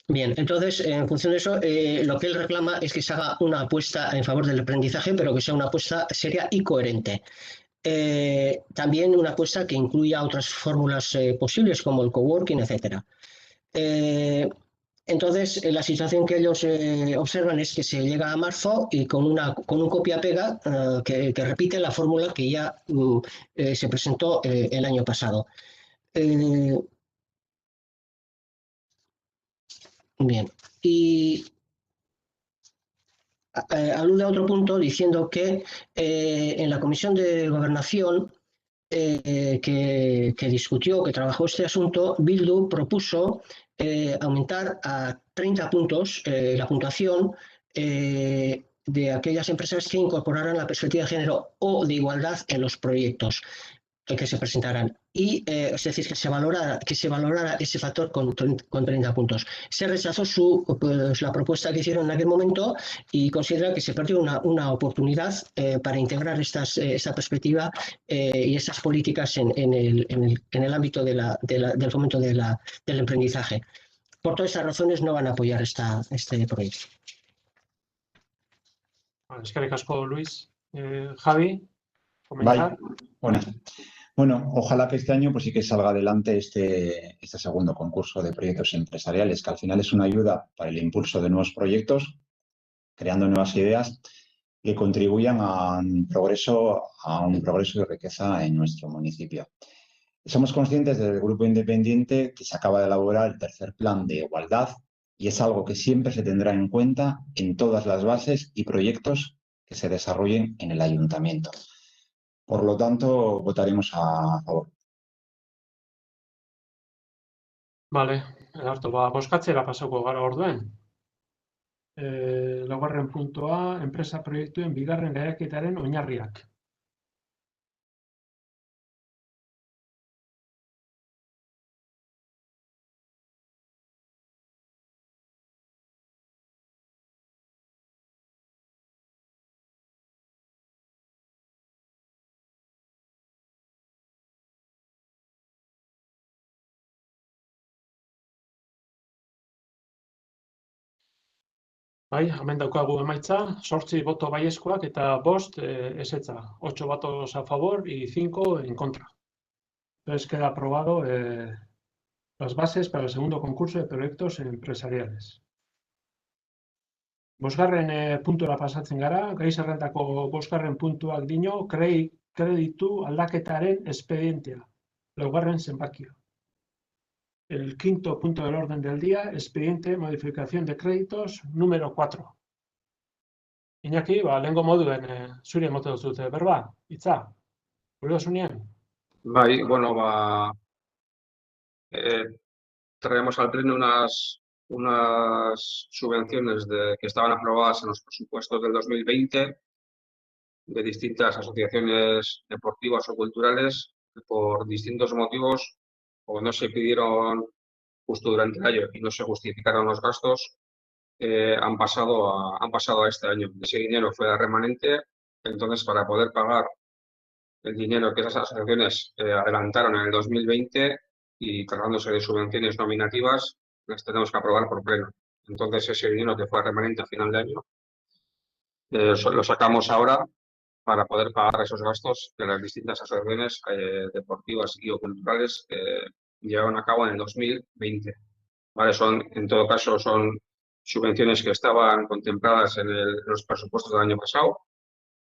Bien, entonces, en función de eso, lo que él reclama es que se haga una apuesta en favor del aprendizaje, pero que sea una apuesta seria y coherente. También una apuesta que incluya otras fórmulas posibles, como el coworking, etc. Entonces, la situación que ellos observan es que se llega a marzo y con un copia-pega que repite la fórmula que ya se presentó el año pasado. Bien, y alude a otro punto diciendo que en la Comisión de Gobernación que discutió, que trabajó este asunto, Bildu propuso aumentar a 30 puntos la puntuación de aquellas empresas que incorporaran la perspectiva de género o de igualdad en los proyectos que se presentaran, y es decir, que se valorara ese factor con 30 puntos. Se rechazó la propuesta que hicieron en aquel momento, y considera que se perdió una oportunidad para integrar esta perspectiva y estas políticas en el ámbito del fomento del emprendizaje. Por todas estas razones no van a apoyar este proyecto. Eskerrik asko, Luis. Javi, comentar. Bueno, ojalá que este año pues sí que salga adelante este segundo concurso de proyectos empresariales, que al final es una ayuda para el impulso de nuevos proyectos, creando nuevas ideas que contribuyan a un progreso de riqueza en nuestro municipio. Somos conscientes desde el Grupo Independiente que se acaba de elaborar el tercer plan de igualdad, y es algo que siempre se tendrá en cuenta en todas las bases y proyectos que se desarrollen en el ayuntamiento. Por lo tanto, votaremos a favor. Vale, harto, bozkatzera pasako gara orduen. Laugarren puntua, enpresa proiektuen bigarren lehiaketaren oinarriak. Bai, hemen daukagu emaitza, 8 boto baiezkoak eta 5 ezetza. 8 votos a favor y 5 en contra. Entonces queda aprobado las bases para el segundo concurso de proyectos empresariales. Bosgarren puntura pasatzen gara, gai zerrendako bosgarren puntuak dino, kreditu aldaketaren espedientea, laugarren zenbakia. El quinto punto del orden del día, expediente modificación de créditos número 4. Iñaki, lehengo moduen, zuri emote duzute, berba, hitza, gure dosunean. Bai, bueno, traemos al pleno unas subvenciones que estaban aprobadas en los presupuestos del 2020 de distintas asociaciones deportivas o culturales que por distintos motivos o no se pidieron justo durante el año y no se justificaron los gastos, han pasado a este año. Ese dinero fue a remanente, entonces para poder pagar el dinero que esas asociaciones adelantaron en el 2020 y tratándose de subvenciones nominativas, las tenemos que aprobar por pleno. Entonces ese dinero que fue a remanente a final de año lo sacamos ahora para poder pagar esos gastos que las distintas asociaciones deportivas y o culturales llevaron a cabo en el 2020. ¿Vale? En todo caso, son subvenciones que estaban contempladas en los presupuestos del año pasado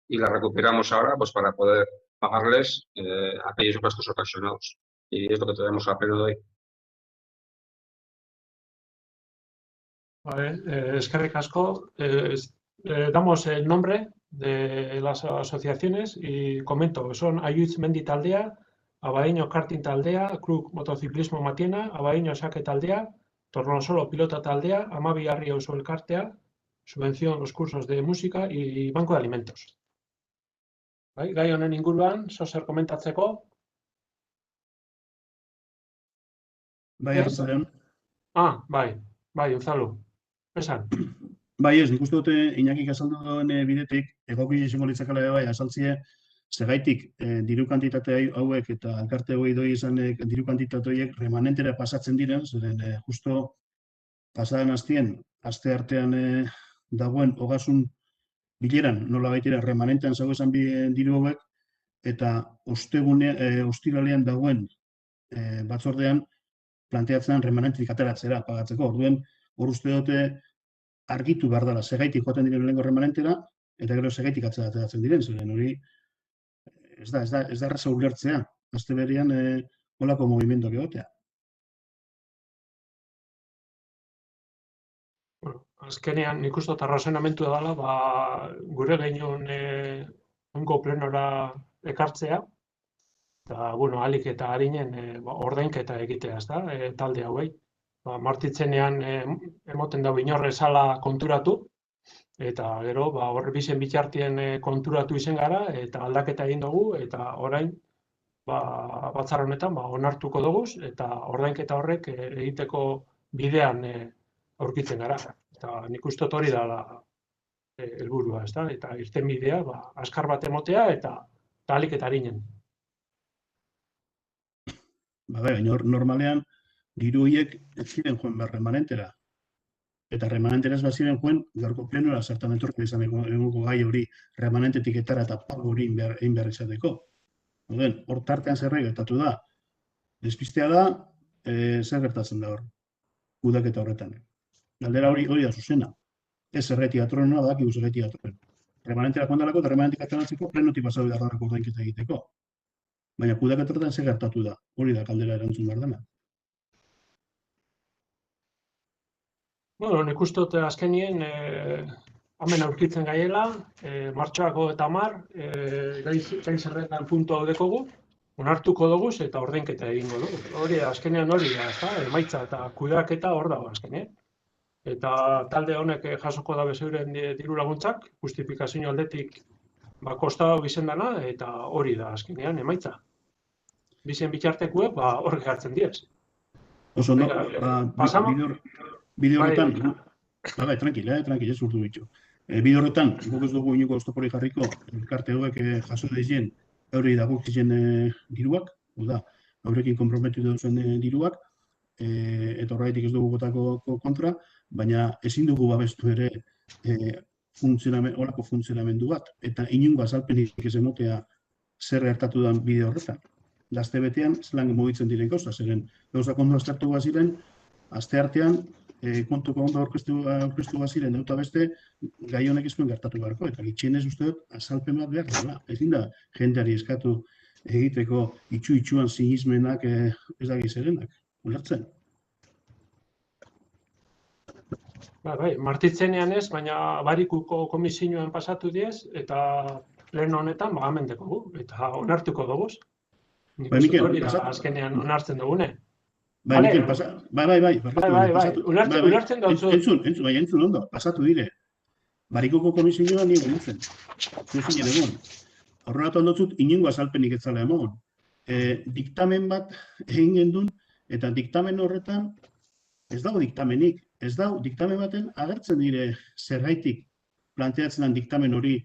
y las recuperamos ahora pues, para poder pagarles aquellos gastos ocasionados. Y es lo que tenemos a pleno de hoy. Vale, eskerrik asko. Damos el nombre de las asociaciones y comento, son Ayuitz Mendi Taldea, Abadiño Karting Taldea, Club Motociclismo Matiena, Abadiño Saque Taldea, Tornosolo Pilota Taldea, Amabi Arri Auzo Elkartea, subvención los cursos de música y Banco de Alimentos. Gai honen inguruan, zer komentatzeko? Bai, arratsaldeon. Bai, Unzalu. Esan. Bai, ez, nik uste dute Iñakik azaldu duen bidetik, egoki izango litzakela bai, azaltzie, segaitik diru kantitate hauek eta elkarte hori doi izan diru kantitate horiek remanentera pasatzen diren, zeren justo pasaden astien, aste artean dagoen ogasun bileran, nola baitera remanentean zago esan diru hauek, eta ostiralean dagoen batzordean planteatzen remanentetik ateratzera pagatzeko. Orduen, hor uste dute argitu behar dela, segaitik joaten diren lehenko remanentera, eta gero segaitik ateratzen diren, zeren hori ez da erraza ulertzea, azte berean holako movimendoak egotea. Azkenean, nik uste arrazonamentu dela, gure gehiagoan ongo plenora ekartzea, eta, alik eta harinen ordainketa egitea, ez da, talde hauei. Martitzenean emoten dago inorre sala konturatu, eta gero horre bizen bitxartien konturatu izen gara, eta aldaketa egin dugu, eta orain batzar honetan onartuko dugu, eta ordainketa horrek egiteko bidean aurkitzen gara. Eta nik uste hori dela helburua, ez da, eta irten bidea azkar bat emotea, eta alik eta harinen. Normalean, diru horiek ez ziren joan behar remanentera. Eta remanentera ez baziren joan, gaurko plenora zertan entorko izan egongo gai hori remanentetik etara eta pago hori egin behar izateko. Hor tartean zerre gertatu da. Despistea da, zer gertatzen da hor, kudaketa horretan. Galdera hori da zuzena. Ez zerreti atorrena da, kibu zerreti atorren. Remanentera joan dalako eta remanentik ateratzeko plenotik pasau da garrako ordainketa egiteko. Baina kudaketa horretan zer gertatu da, hori da kaldera erantzun behar dena. Nik uste dut azkenien hemen aurkitzen gaiela, martxoako eta 10, gai zerretan puntu hau dekogu, onartuko dugu eta ordainketa egingo dugu. Hori azkenean hori da, emaitza eta kudeaketa hor dago azkenean. Eta talde honek jasoko da bezeuren diru laguntzak, justifikazio aldetik kostau bizendana, eta hori da azkenean emaitza. Bizen bitxartekuek hor gertzen diez. Oso, bide horretan, tranquila, ez urtu bitu. Bide horretan, guk ez dugu inuko oztopori jarriko, elkarte hauek jaso daizien, eurei dagokizien diruak, haurekin komprometitu duzen diruak, eta horretik ez dugu gotako kontra, baina ezin dugu babestu ere olako funtzionamendu bat, eta inungo azalpenik ez emotea zer gertatu den bide horretan. Gazte betean, zelan mugitzen diren gauza, zeren gauzak ondo aztertu baziren, aste artean, kontuko ondo aurkeztu baziren, dauta beste, gai honek izuen gertatu beharko, eta gitxienez uste dut, azalpen bat behar dela. Ezin da, jendeari eskatu egiteko itxu-itxuan sinismenak ez da gizerenak, ulertzen. Bai, martitzenean ez, baina barikuko komisioan pasatu diez, eta lehen honetan bagamendeko gu, eta onartuko dugu. Bai, Mikel, hori da azkenean onartzen dugune. Bai, Mikel, Ulertzen dut. Entzun ondo, pasatu dire. Barikuko komisioan nire nintzen. Zuzinen egon. Horregato ondotzut, inungo azalpenik etzala emon. Diktamen bat egin gendun, eta diktamen horretan ez dago diktamenik. Ez dago diktamen baten agertzen dire zergaitik planteatzen den diktamen hori,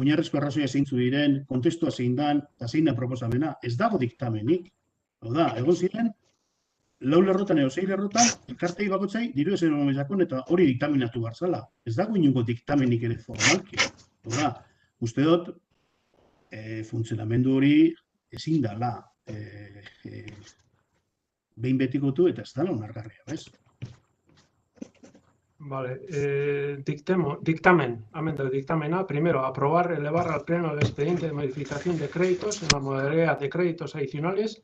oinarrizko arrazoia zeintzu diren, kontestua zein dan, eta zein da proposamena. Ez dago diktamenik. Hau da, egon ziren, 4 lerrotan edo 6 lerrotan, elkartei bakotzai, diru ezen homezakon, eta hori diktaminatu barzala. Ez dago inungo diktamenik ere formalki. Hau da, uste dut, funtzionamendu hori ezin dala behin betikotu eta ez dala onargarria, bez? Vale, dictamen, dictamena, primero, aprobar, elevar al Pleno el expediente de modificación de créditos en la modalidad de créditos adicionales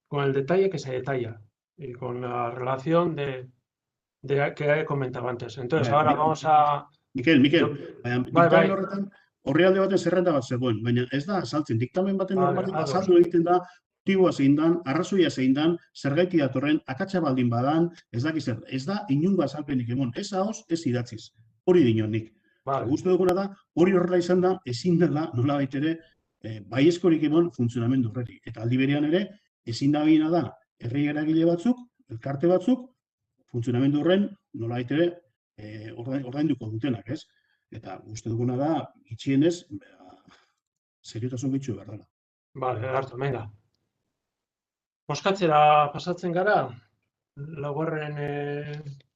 con el detalle que se detalla y con la relación que he comentado antes. Entonces, ahora vamos a... Mikel, diktamen horretan, horrealde baten zerrenda bat zegoen, baina ez da azaltzen, diktamen baten azaldu egiten da, motiboa zein dan, arrazoia zein dan, zergaiti datorren, akatsa baldin badan, ez dakiz zer, ez da inungo azalpenik emon, ez ahoz, ez idatziz. Hori dinonik. Gustu duguna da, hori horrela izan da, ezin dela, nola baitere, baiezkorik emon funtzionamendu horreti. Eta aldi berean ere, ezin da bina da, herri eragile batzuk, elkarte batzuk, funtzionamendu horren, nola baitere, ordainduko dutenak, ez? Eta gustu duguna da, itxienez, seriotasun gitxu behar dela. Vale, hartu, venga. Boskatzera pasatzen gara, laugarren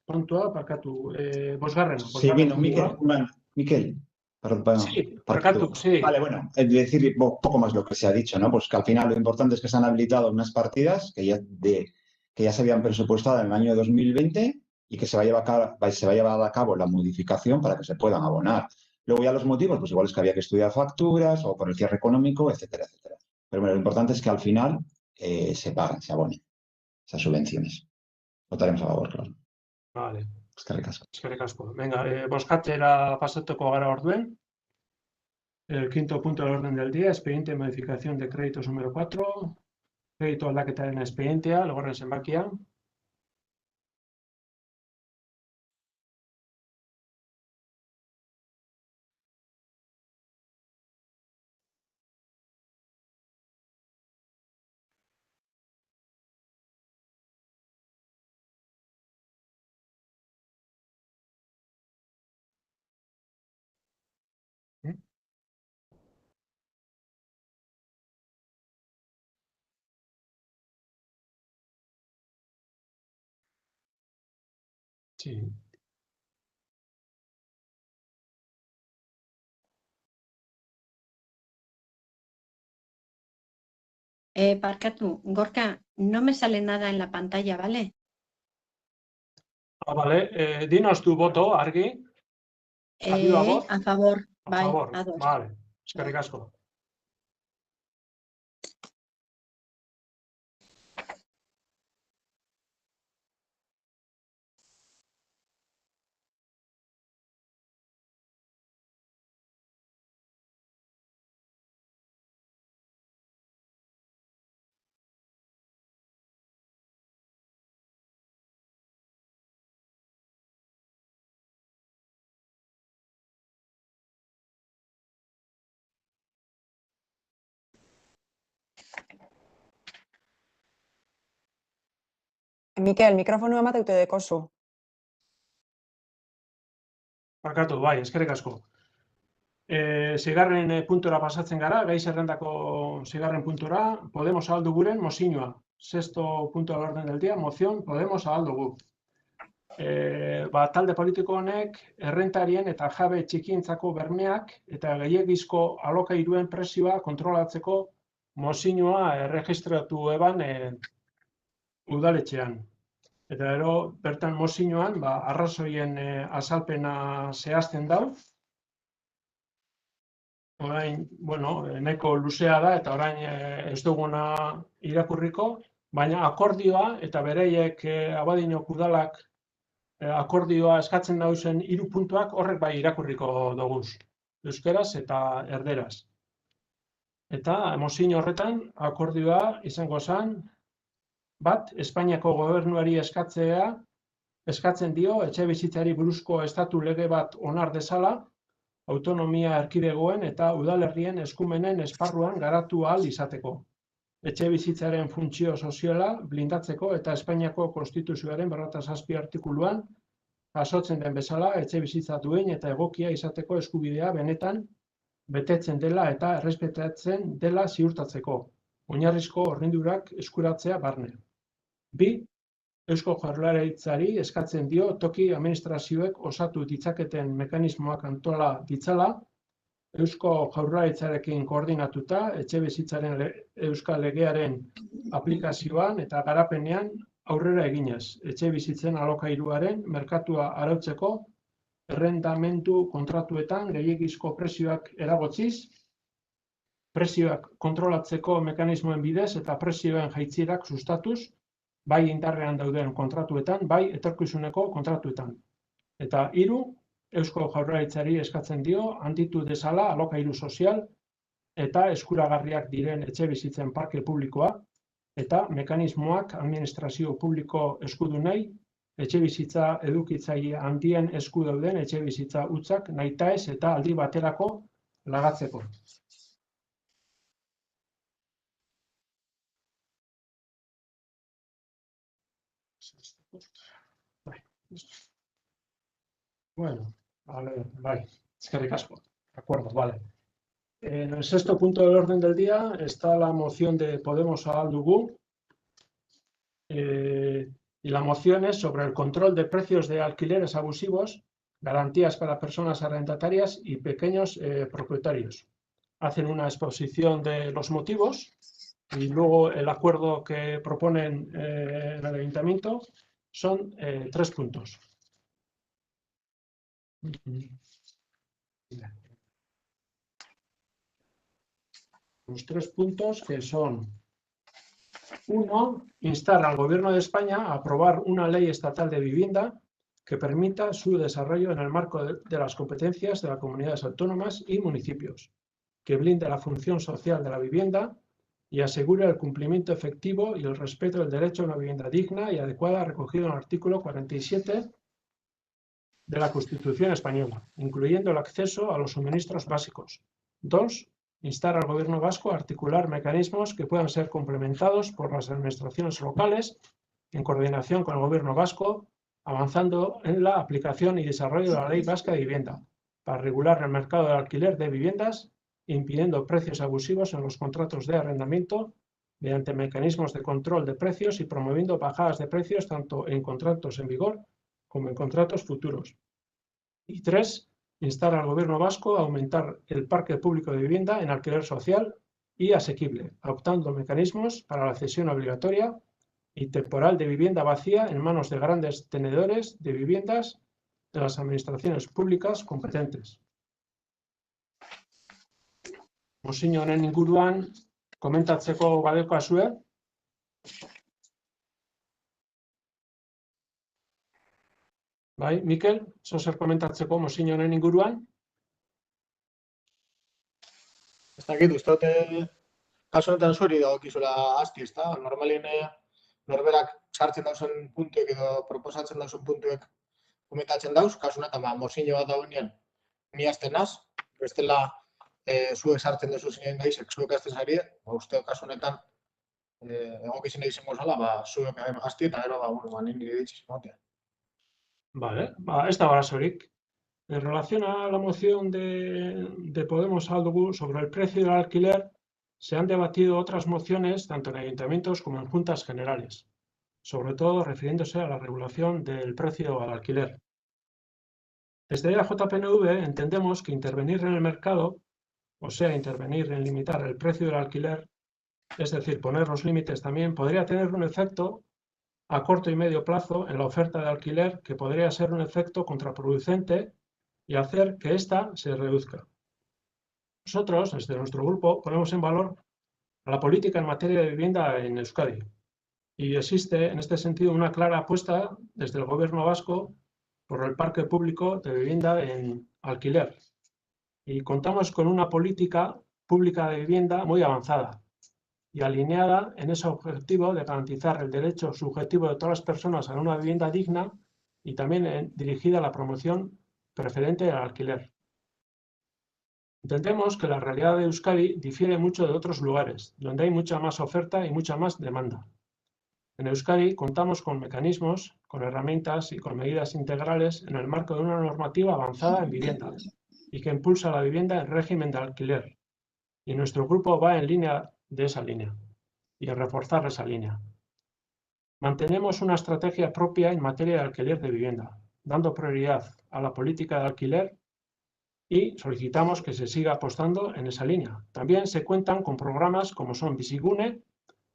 puntua, parkatu, bosgarren. Sí, bueno, Miquel, perdón. Sí, parkatu, sí. Vale, bueno, decir poco más lo que se ha dicho, ¿no? Pues que al final lo importante es que se han habilitado unas partidas que ya se habían presupuestado en el año 2020 y que se va a llevar a cabo la modificación para que se puedan abonar. Luego ya los motivos, pues igual es que había que estudiar facturas o por el cierre económico, etcétera, etcétera. Pero bueno, lo importante es que al final se paguen, se abonen esas subvenciones. Votaremos a favor, claro. Vale. Eskerrik asko. Venga, bozkatzera pasatuko gara orduen. El quinto punto del orden del día, expediente de modificación de créditos número 4. Crédito aldaketaren expedientea, laugarren zenbakia. Sí. Parkatu, Gorka, no me sale nada en la pantalla, ¿vale? Vale, dinos tu voto, argi. A favor, A favor, a dos. vale, eskerrik asko. Mikel, mikrofonua emateute dekozu. Parkatu, bai, eskerrik asko. Seigarren puntura pasatzen gara, gai zerrendako seigarren puntura, Podemos ahaldu guren mozioa. Sexto punto del orden del día, moción Podemos ahaldu gu. talde politiko honek errentarien eta jabe txikientzako bermeak eta gehiegizko alokairuen presioa kontrolatzeko mozioa erregistratu eban udaletxean. Eta gero, bertan mozioan, arrazoien azalpena zehazten dau. Orain, nahiko luzea da eta orain ez duguna irakurriko, baina akordioa eta bereiek Abadinok udalak akordioa eskatzen dauzen 3 puntuak horrek bai irakurriko doguz, euskeraz eta erderaz. Eta mozio horretan akordioa izango zen, bat, Espainiako gobernuari eskatzen dio etxebizitzari buruzko estatu lege bat onar dezala, autonomia erkidegoen eta udalerrien eskumenen esparruan garatu ahal izateko. Etxebizitzaren funtzio soziala blindatzeko eta Espainiako Konstituzioaren 47 artikuluan jasotzen den bezala etxebizitza duin eta egokia izateko eskubidea benetan betetzen dela eta errespetatzen dela ziurtatzeko, oinarrizko hornidurak eskuratzea barne. 2. Eusko Jaurlaritzari eskatzen dio toki administrazioek osatu ditzaketen mekanismoak antola ditzala, Eusko Jaurlaritzarekin koordinatuta etxebizitzaren euskal legearen aplikazioan eta garapenean aurrera eginez, etxebizitzen alokairuaren merkatua arautzeko errendamendu kontratuetan gehiegizko prezioak eragotziz, prezioak kontrolatzeko mekanismoen bidez eta prezioen jaitsirak sustatuz, bai indarrean dauden kontratuetan, bai etorkizuneko kontratuetan. Eta 3. Eusko Jaurlaritzari eskatzen dio handitu dezala alokairu sozial eta eskuragarriak diren etxebizitzen parke publikoa eta mekanismoak administrazio publiko eskudunei etxebizitza edukitzaile handien esku dauden etxebizitza hutsak nahitaez eta aldi baterako lagatzeko. Bueno, vale, eskerrik asko. De acuerdo, vale. En el 6º punto del orden del día está la moción de Podemos a Aldugu. Y la moción es sobre el control de precios de alquileres abusivos, garantías para personas arrendatarias y pequeños propietarios. Hacen una exposición de los motivos y luego el acuerdo que proponen el Ayuntamiento son 3 puntos. Los 3 puntos que son: 1. Instar al Gobierno de España a aprobar una ley estatal de vivienda que permita su desarrollo en el marco de las competencias de las comunidades autónomas y municipios, que blinde la función social de la vivienda y asegure el cumplimiento efectivo y el respeto del derecho a una vivienda digna y adecuada recogido en el artículo 47 de la Constitución española, incluyendo el acceso a los suministros básicos. 2. Instar al Gobierno vasco a articular mecanismos que puedan ser complementados por las administraciones locales en coordinación con el Gobierno vasco, avanzando en la aplicación y desarrollo de la Ley Vasca de Vivienda, para regular el mercado del alquiler de viviendas, impidiendo precios abusivos en los contratos de arrendamiento mediante mecanismos de control de precios y promoviendo bajadas de precios tanto en contratos en vigor como en contratos futuros. Y 3. Instar al Gobierno vasco a aumentar el parque público de vivienda en alquiler social y asequible, adoptando mecanismos para la cesión obligatoria y temporal de vivienda vacía en manos de grandes tenedores de viviendas de las administraciones públicas competentes. Mozio honen inguruan komentatzeko badeukazue. Bai, Mikel, zer komentatzeko mozio honen inguruan? Ez dakit, uste dute kasu honetan zuri dagokizula asti, ezta? Normalien norberak sartzen dauzen puntuek edo proposatzen dauzen puntuek komentatzen dauz, kasu honetan mozio bat daunean ni hasten naz, bestela zuek sartzen duzu zinen gaizek, zuek hasten zari, uste kasu honetan egokizien izango zala, zuek asti eta gero, nire ditziz motea. Vale, ez da arazorik. En relación a la moción de Podemos Aldugu sobre el precio del alquiler, se han debatido otras mociones tanto en ayuntamientos como en juntas generales. sobre todo refiriéndose a la regulación del precio al alquiler. Desde la JPNV entendemos que intervenir en el mercado, o sea, intervenir en limitar el precio del alquiler, es decir, poner los límites también, podría tener un efecto a corto y medio plazo en la oferta de alquiler que podría ser un efecto contraproducente y hacer que ésta se reduzca. Nosotros, desde nuestro grupo, ponemos en valor a la política en materia de vivienda en Euskadi y existe en este sentido una clara apuesta desde el Gobierno vasco por el parque público de vivienda en alquiler y contamos con una política pública de vivienda muy avanzada y alineada en ese objetivo de garantizar el derecho subjetivo de todas las personas a una vivienda digna y también dirigida a la promoción preferente del alquiler. Entendemos que la realidad de Euskadi difiere mucho de otros lugares, donde hay mucha más oferta y mucha más demanda. En Euskadi contamos con mecanismos, con herramientas y con medidas integrales en el marco de una normativa avanzada en vivienda y que impulsa la vivienda en régimen de alquiler. Y nuestro grupo va en línea de esa línea y en reforzar esa línea. Mantenemos una estrategia propia en materia de alquiler de vivienda, dando prioridad a la política de alquiler y solicitamos que se siga apostando en esa línea. También se cuentan con programas como son Bizigune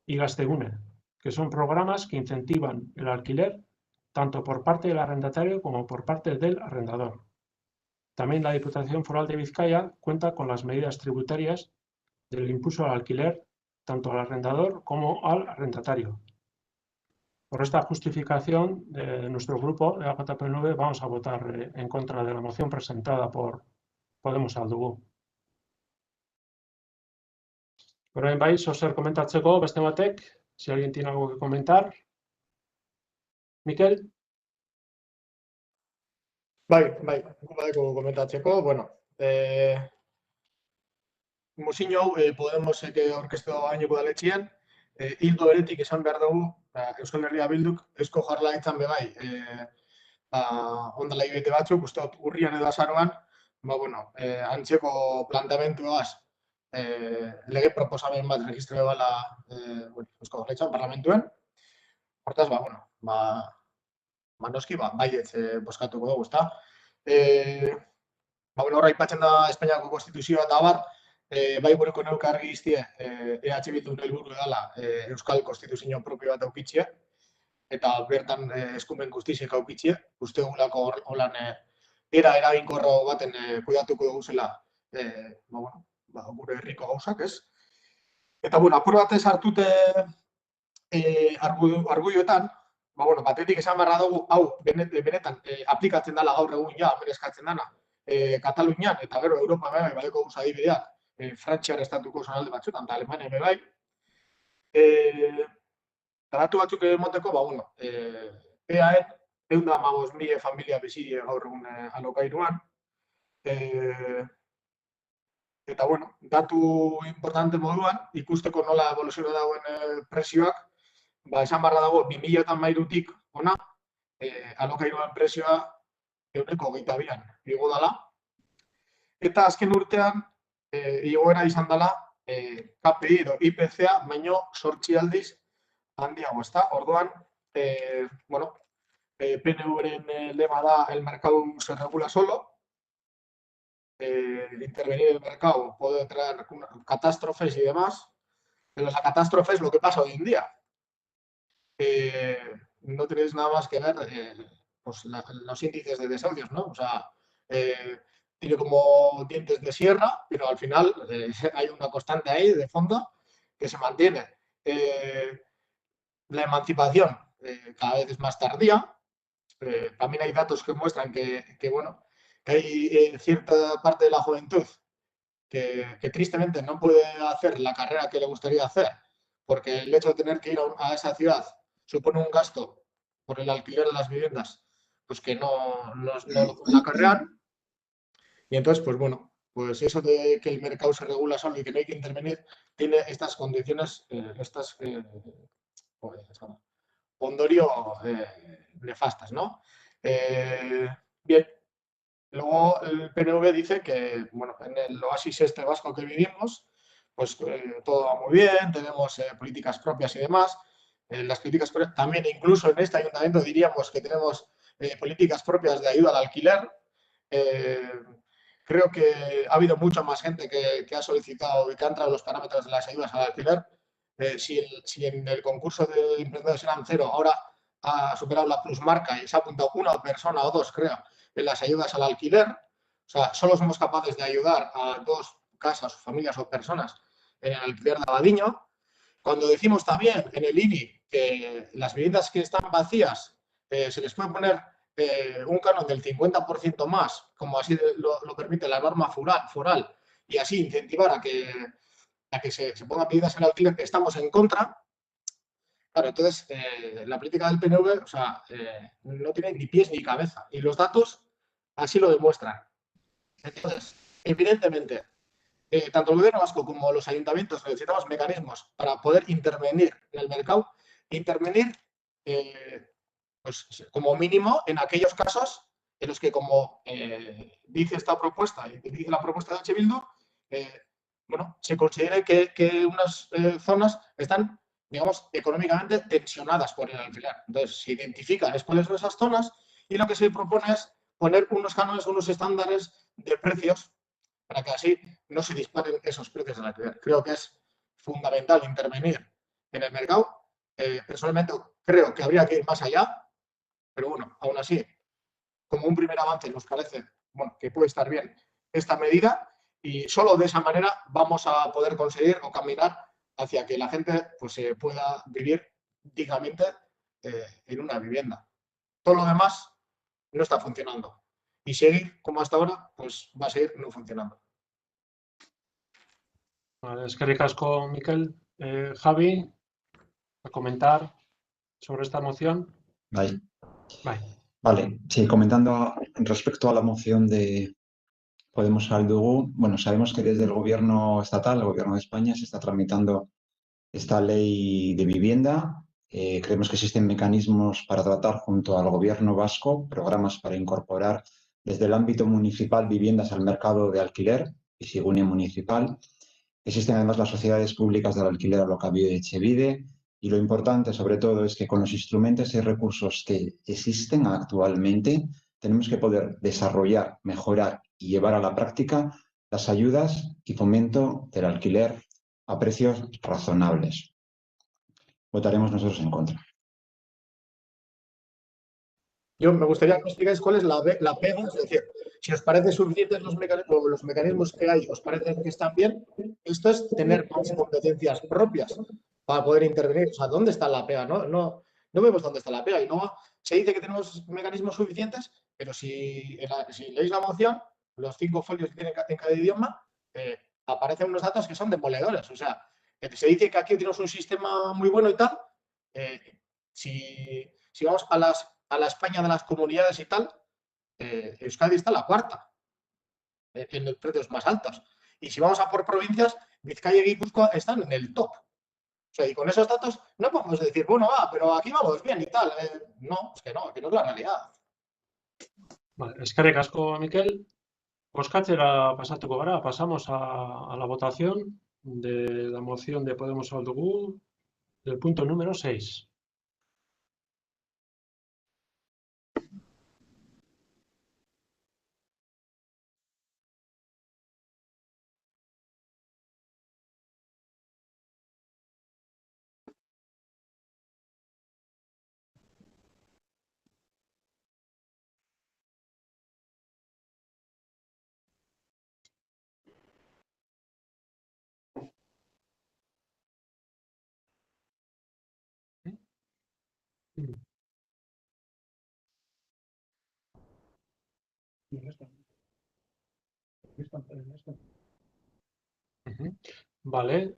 y Gaztegune, que son programas que incentivan el alquiler tanto por parte del arrendatario como por parte del arrendador. También la Diputación Foral de Vizcaya cuenta con las medidas tributarias del impulso al alquiler tanto al arrendador como al arrendatario. Por esta justificación de nuestro grupo de la JPNV vamos a votar en contra de la moción presentada por Podemos aldugu. Orain bai, zer komentatzeko beste batek, si alguien tiene algo que comentar. Mikel? Bai, badeko komentatzeko, bueno, mozio hau Podemosek aurkeztu gaineko udaletxean, hildo beretik esan behar dugu, Euskal Herria Bilduk, Eusko Jaurlaritzan bebai, ondala hilabete batzuk, uste dut urrian edo azaroan, antzeko plantamentuaz lege proposamen bat registre bala Eusko Jaurlaritzan parlamentuen. Hortaz, noski, baietz bozkatuko dugu, ezta? Horra aipatzen da Espainiako Konstituzioa eta abar, bai bureko neuk argi iztie EH Bildu helburu edala Euskal Konstituzio propio bat aukitxea, eta bertan eskumen guztiziek aukitxea, uste gulako holan era eraginkorro baten kuidatuko dugu zela gure herriko gauzak, ez? Eta, apur batez hartute argudioetan, batetik esan beharra dugu, hau benetan aplikatzen dela gaur egun ja, hemen eskatzen dana, Katalunian eta gero Europa bai, badeko guz adibideak, Frantziar estatuko zonalde batzuetan, eta Alemania bai. Datu batzuk emoteko, EAen 115.000 familia bizi gaur egun alokairuan. Eta, datu importante moduan, ikusteko nola evoluzio dagoen presioak, esan barra dago, 2013-tik ona, alokairuan presioa 22an igo dela. Eta azken urtean, igoera izan dela, KPI edo IPCA baino 8 aldiz handiago, ezta? Orduan, PNV-ren lema da, el mercado se regula solo, intervenir el mercado puede traer catástrofes y demás, pero la catástrofe es lo que pasa hoy en día. No tenéis nada más que ver los índices de desahucios, ¿no? O sea, tiene como dientes de sierra, pero al final hay una constante ahí de fondo que se mantiene. La emancipación cada vez es más tardía. También hay datos que muestran que hay cierta parte de la juventud que tristemente no puede hacer la carrera que le gustaría hacer, porque el hecho de tener que ir a esa ciudad supone un gasto por el alquiler de las viviendas, pues que no lo acarrean. Y entonces, pues eso de que el mercado se regula solo y que no hay que intervenir, tiene estas condiciones, ondorio nefastas, ¿no? Bien. Luego el PNV dice que, en el oasis este vasco que vivimos, pues todo va muy bien, tenemos políticas propias y demás, las políticas, también incluso en este ayuntamiento diríamos que tenemos políticas propias de ayuda al alquiler. Creo que ha habido mucha más gente que ha solicitado y que ha entrado en los parámetros de las ayudas al alquiler. Si en el concurso de emprendedores eran 0, ahora ha superado la plusmarca y se ha apuntado una persona o 2, creo, en las ayudas al alquiler. O sea, solo somos capaces de ayudar a 2 casas o familias o personas en el alquiler de Abadiño. Cuando decimos también en el IBI que las viviendas que están vacías se les puede poner un canon del 50% más, como así lo permite la norma foral, y así incentivar a que se pongan viviendas en alquiler, estamos en contra. Claro, entonces la política del PNV, o sea, no tiene ni pies ni cabeza, y los datos así lo demuestran. Entonces, evidentemente, tanto el gobierno vasco como los ayuntamientos necesitamos mecanismos para poder intervenir en el mercado, intervenir pues, como mínimo en aquellos casos en los que, como dice esta propuesta y dice la propuesta de H. Bildu, bueno, se considere que unas zonas están, digamos, económicamente tensionadas por el alquiler. Entonces, se identifican cuáles son esas zonas y lo que se propone es poner unos cánones, unos estándares de precios para que así no se disparen esos precios del alquiler. Creo que es fundamental intervenir en el mercado. Personalmente creo que habría que ir más allá, pero bueno, aún así, como un primer avance nos parece que puede estar bien esta medida y solo de esa manera vamos a poder conseguir o caminar hacia que la gente pues, pueda vivir dignamente en una vivienda. Todo lo demás no está funcionando y seguir como hasta ahora pues va a seguir no funcionando. Eskerrik asko, Mikel. Javi, a comentar sobre esta moción. Vale. Vale. Vale, sí, comentando respecto a la moción de Podemos Ahal Dugu, bueno, sabemos que desde el gobierno estatal, el gobierno de España, se está tramitando esta ley de vivienda. Creemos que existen mecanismos para tratar junto al gobierno vasco, programas para incorporar desde el ámbito municipal viviendas al mercado de alquiler, Bizigune municipal. Existen además las sociedades públicas del alquiler Alokabide y Etxebide, y lo importante sobre todo es que con los instrumentos y recursos que existen actualmente tenemos que poder desarrollar, mejorar y llevar a la práctica las ayudas y fomento del alquiler a precios razonables. Votaremos nosotros en contra. Yo me gustaría que me explicáis cuál es la pega, es decir, si os parecen suficientes los mecanismos que hay, os parecen que están bien, esto es tener más competencias propias para poder intervenir. O sea, ¿dónde está la pega? No vemos dónde está la pega. Y no se dice que tenemos mecanismos suficientes, pero si leéis la moción, los 5 folios que tienen en cada idioma, aparecen unos datos que son demoledores. O sea, se dice que aquí tenemos un sistema muy bueno y tal. Si vamos a la España de las comunidades y tal, Euskadi está en la 4ª, en los precios más altos. Y si vamos a por provincias, Vizcaya y Guipúzcoa están en el top. O sea, y con esos datos no podemos decir, bueno, pero aquí vamos bien y tal. No, es que no es la realidad. Vale, eskerrik asko, Mikel. Bozkatzera pasatuko gara. Pasamos a la votación de la moción de Podemos Ahal Dugu del punto número 6. Vale,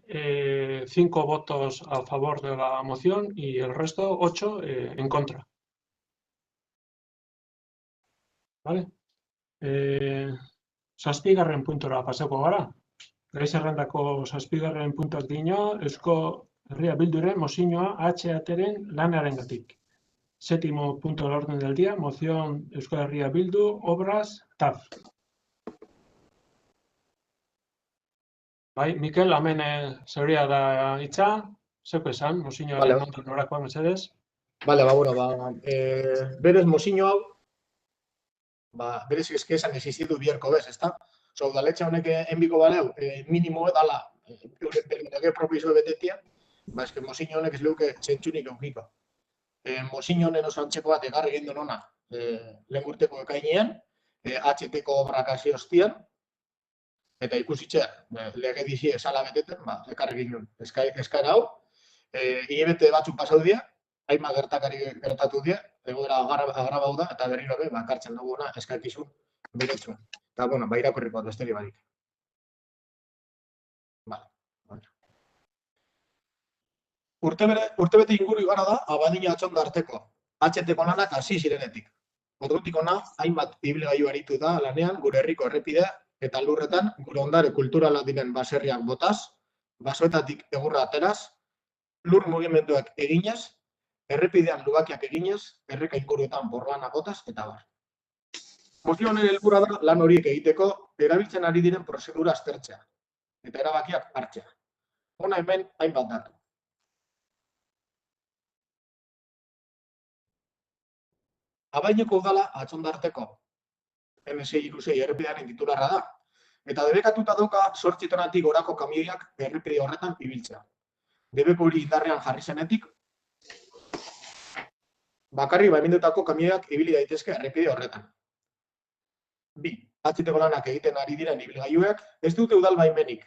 5 votos a favor de la moción y el resto 8 en contra. Vale. Zazpigarren puntora pasako gara. Gai zerrendako zazpigarren puntuak dino, Eusko Herria Bilduren mozioa HATren lanarengatik. Séptimo punto del orden del día, moción Eusko Herria Bildu, obras TAF. Bai, Mikel, hemen zeurea da hitza, Zeko esan, mozioaren nondik norakoa mesedez. Bale, berez mozio hau, berez esan existitu biherko bez, ezta? Udaletxe honek enbiko baleu, minimo edala, bere propizio betetia, eske mozio honek ez leuke txentxunik eukiko. Mozio honen oso antzeko bat egarri egin duen ona, lehen urteko ekainean, HT-ko obrak hasi ostian, eta ikusitxe, lege dizi esala beteten, ekarri ginen eskaera hau, hilabete batzuk pasau dira, hainbat gertakari gertatu dira, egoera agrabau da, eta berriro be, kartzen duguna eskakizun beretzuen. Eta, irakurriko besterik barik. Urtebete inguru igara da, Abadina Atxonda arteko, HT-ko lanak hasi zirenetik. Ordutik hona, hainbat ibilgailu aritu da lanean gure herriko errepidea eta lurretan gure ondare kulturala diren baserriak botaz, basoetatik egurra ateraz, lur mugimenduak eginez, errepidean lubakiak eginez, erreka inguruetan borlana botaz eta bar. Mozio honen helburua da lan horiek egiteko erabiltzen ari diren prozedura aztertzea eta erabakiak hartzea. Hona hemen hainbat datu. Abaineko udala Atxonda arteko M616 errepidearen titularra da, eta debekatuta dauka 8 tonatik gorako kamioiak errepide horretan ibiltzea. Debeko hori indarrean jarri zenetik, bakarrik baimendutako kamioiak ibili daitezke errepide horretan. 2. HT-ko lanak egiten ari diren ibilgailuek ez dute udal baimenik.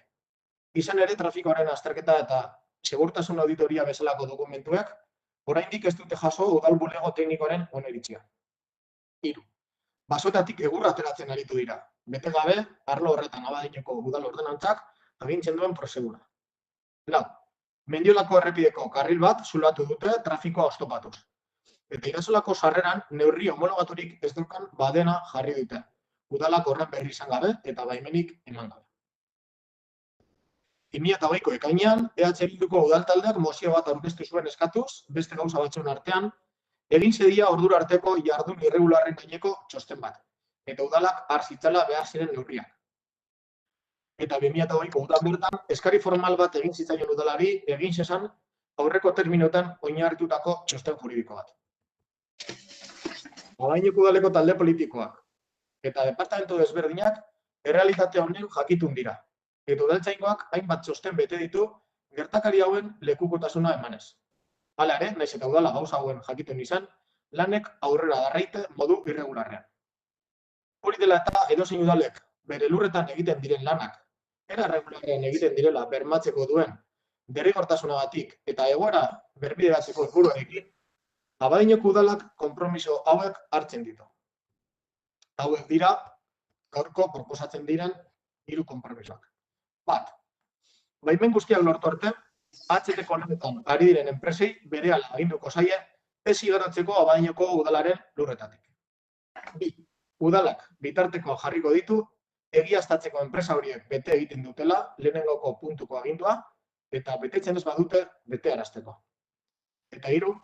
Izan ere trafikoaren azterketa eta segurtasun auditoria bezalako dokumentuak oraindik ez dute jaso udal bulego teknikoaren oniritzia. 3. Basoetatik egurra ateratzen aritu dira. Bete gabe, arlo horretan Abadineko udal ordenantzak agintzen duen prozedura. 4. Mendiolako errepideko karril bat zulatu dute trafikoa oztopatuz. Eta Irasolako sarreran neurri homologaturik ez dukan badena jarri dute. Udalak horren berri izan gabe eta baimenik eman gabe. 2008ko ekainean, EH Bilduko udaltaldeak mozio bat aurkeztu zuen eskatuz, beste gauza batzuen artean, egin zedia ordura arteko jardun irregularren gaineko txosten bat, eta udalak har zitzala behar ziren neurriak. Eta 2008ko udan bertan, eskari formal bat egin zitzaion udalari, egin zezan aurreko terminoetan oinarritutako txosten juridiko bat. Abadineko udaleko talde politikoak eta departamentu desberdinak errealitate honen jakitun dira. Eta udaltzaingoak hainbat txosten bete ditu gertakari hauen lekukotasuna emanez. Hala ere, nahiz eta udala gauza hauen jakitun izan, lanek aurrera darraite modu irregularrean. Hori dela eta edozein udalek bere lurretan egiten diren lanak, era irregularrean egiten direla bermatzeko duen derrigortasunagatik eta egoera berbideratzeko helburuarekin, Abadineko udalak konpromiso hauek hartzen ditu. Hauek dira, gaurko proposatzen diren 3 konpromisoak. 1. Baimen guztiak lortu arte, HT-ko lanetan ari diren enpresei berehala aginduko zaie ez igarotzeko Abadineko udalaren lurretatik. 2. Udalak bitarteko jarriko ditu egiaztatzeko enpresa horiek bete egiten dutela lehenengoko puntuko agindua eta betetzen ez badute betearazteko. Eta 3.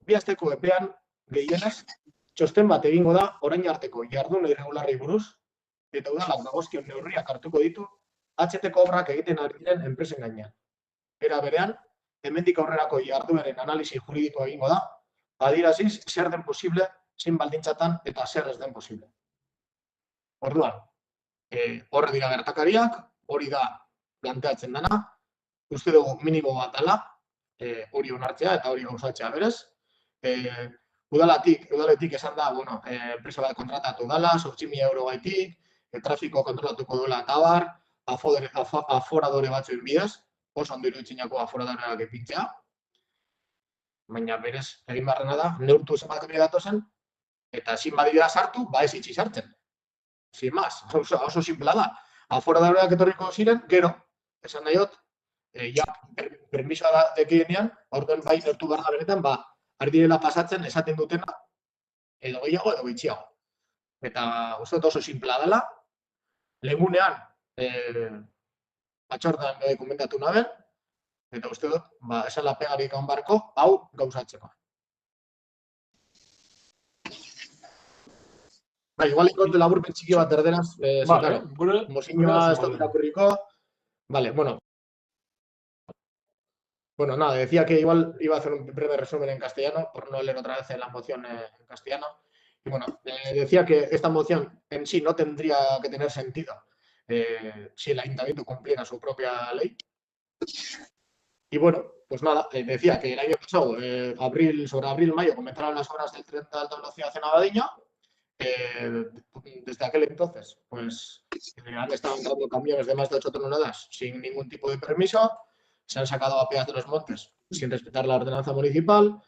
2 asteko epean gehienez txosten bat egingo da orain arteko jardun irregularrei buruz eta udalak dagozkion neurriak hartuko ditu HT-ko obrak egiten ari diren enpresen gainean. Era berean, hemendik aurrerako jardueren analisi juridikoa egingo da, adieraziz zer den posible, zein baldintzatan eta zer ez den posible. Orduan, horre dira gertakariak, hori da planteatzen dena, uste dugu minimo bat dela, hori onartzea eta hori gauzatzea berez. Udaletik esan da, enpresa bat kontratatu dela, 8.000 euro gaitik, trafiko kontrolatuko duela eta bar, aforadore batzuen bidez, oso ondo iruditzenako aforadoreak epintzea, baina berez egin beharrena da, neurtu zenbat kamio datozen, eta ezin badira sartu, ez itxi sartzen. Sin más, oso simplea da. Aforadoreak etorriko ziren, gero, esan nahiot, permisoa dekienean, aurten bai neurtu behar da benetan, ari direla pasatzen esaten dutena edo gehiago edo gitxiago. Eta uste dut oso simplea dela, legunean atxordan komentatu naben, eta uste dut, esan la pegarik egon barko, hau gauzatzeko. Igual ikot laburpen txiki bat erderaz, mozinoa ez dut irakurriko. Bueno, nada, decía que igual iba a hacer un breve resumen en castellano, por no leer otra vez la moción en castellano. Y bueno, decía que esta moción en sí no tendría que tener sentido si el ayuntamiento cumpliera su propia ley. Y bueno, pues nada, decía que el año pasado, sobre abril-mayo, comenzaron las obras del tren de alta velocidad en Abadiño. Desde aquel entonces, pues han estado entrando camiones de más de 8 toneladas sin ningún tipo de permiso, se han sacado a peas de los montes sin respetar la ordenanza municipal.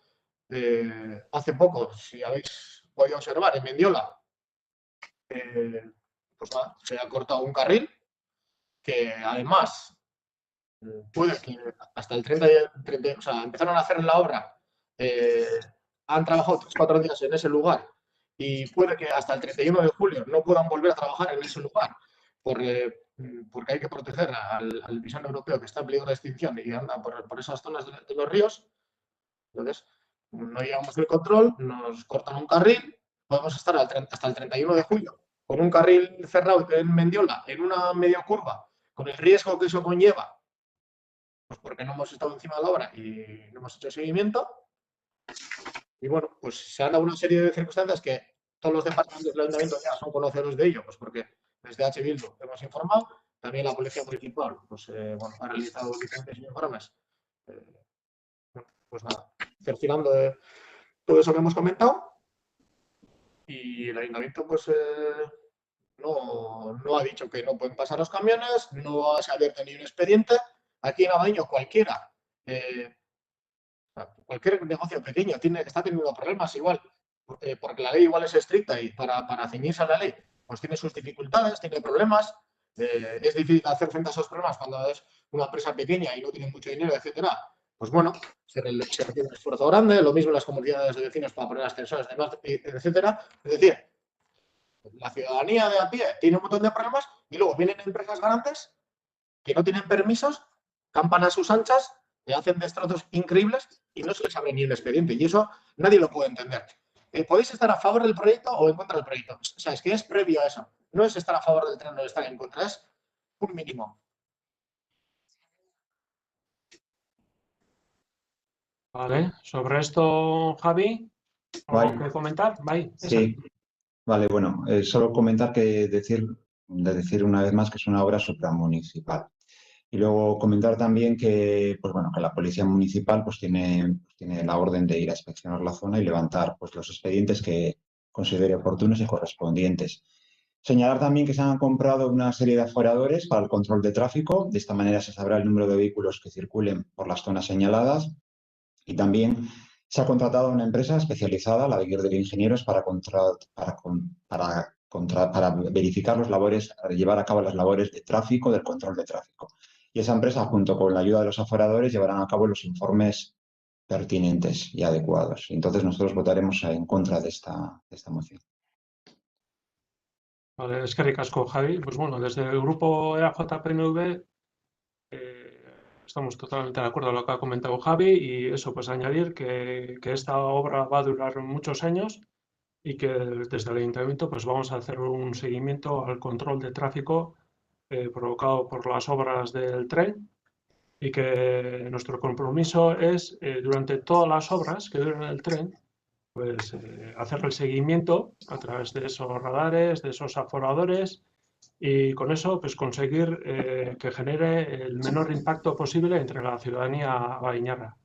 Hace poco, si habéis podido observar, en Mendiola, pues nada, se ha cortado un carril que además puede que hasta el 30, o sea, empezaron a hacer la obra, han trabajado 3-4 días en ese lugar y puede que hasta el 31 de julio no puedan volver a trabajar en ese lugar porque hay que proteger al bisón europeo que está en peligro de extinción y anda por esas zonas de los ríos. Entonces, no llevamos el control, nos cortan un carril, podemos estar hasta el 31 de julio con un carril cerrado en Mendiola, en una media curva, con el riesgo que eso conlleva, pues porque no hemos estado encima de la obra y no hemos hecho seguimiento. Y bueno, pues se han dado una serie de circunstancias que todos los departamentos del ayuntamiento ya son conocedores de ello, pues porque desde H. Bildu hemos informado, también la Policía Municipal pues, bueno, ha realizado diferentes informes. Pues nada, cerciorando todo eso que hemos comentado. Y el ayuntamiento pues no ha dicho que no pueden pasar los camiones, no se ha abierto ni un expediente. Aquí en Abadiño cualquier negocio pequeño está teniendo problemas igual, porque la ley igual es estricta y para ceñirse a la ley pues tiene sus dificultades, tiene problemas. Es difícil hacer frente a esos problemas cuando es una empresa pequeña y no tiene mucho dinero, etcétera. Pues bueno, se requiere un esfuerzo grande, lo mismo en las comunidades de vecinos para poner ascensores, etcétera. Es decir, la ciudadanía de a pie tiene un montón de problemas y luego vienen empresas grandes que no tienen permisos, campan a sus anchas, que hacen destrozos increíbles y no se les abre ni un expediente. Y eso nadie lo puede entender. Podéis estar a favor del proyecto o en contra del proyecto. O sea, es que es previo a eso. No es estar a favor del tren o estar en contra, es un mínimo. Vale, sobre esto, Javi, ¿algo que comentar? Sí, vale, bueno, solo comentar decir una vez más que es una obra supramunicipal. Y luego comentar también que, pues bueno, que la Policía Municipal pues tiene la orden de ir a inspeccionar la zona y levantar pues, los expedientes que considere oportunos y correspondientes. Señalar también que se han comprado una serie de aforadores para el control de tráfico. De esta manera se sabrá el número de vehículos que circulen por las zonas señaladas. Y también se ha contratado a una empresa especializada, la de Guerder Ingenieros, para verificar llevar a cabo las labores de tráfico, del control de tráfico. Y esa empresa, junto con la ayuda de los aforadores, llevarán a cabo los informes pertinentes y adecuados. Entonces, nosotros votaremos en contra de esta moción. Vale, eskerrik asko, Javi. Pues bueno, desde el grupo EAJ-PNV estamos totalmente de acuerdo con lo que ha comentado Javi y eso, pues añadir que esta obra va a durar muchos años y que desde el ayuntamiento pues vamos a hacer un seguimiento al control de tráfico provocado por las obras del tren y que nuestro compromiso es durante todas las obras que duran el tren pues hacer el seguimiento a través de esos radares, de esos aforadores y con eso pues conseguir que genere el menor impacto posible entre la ciudadanía abadiñarra.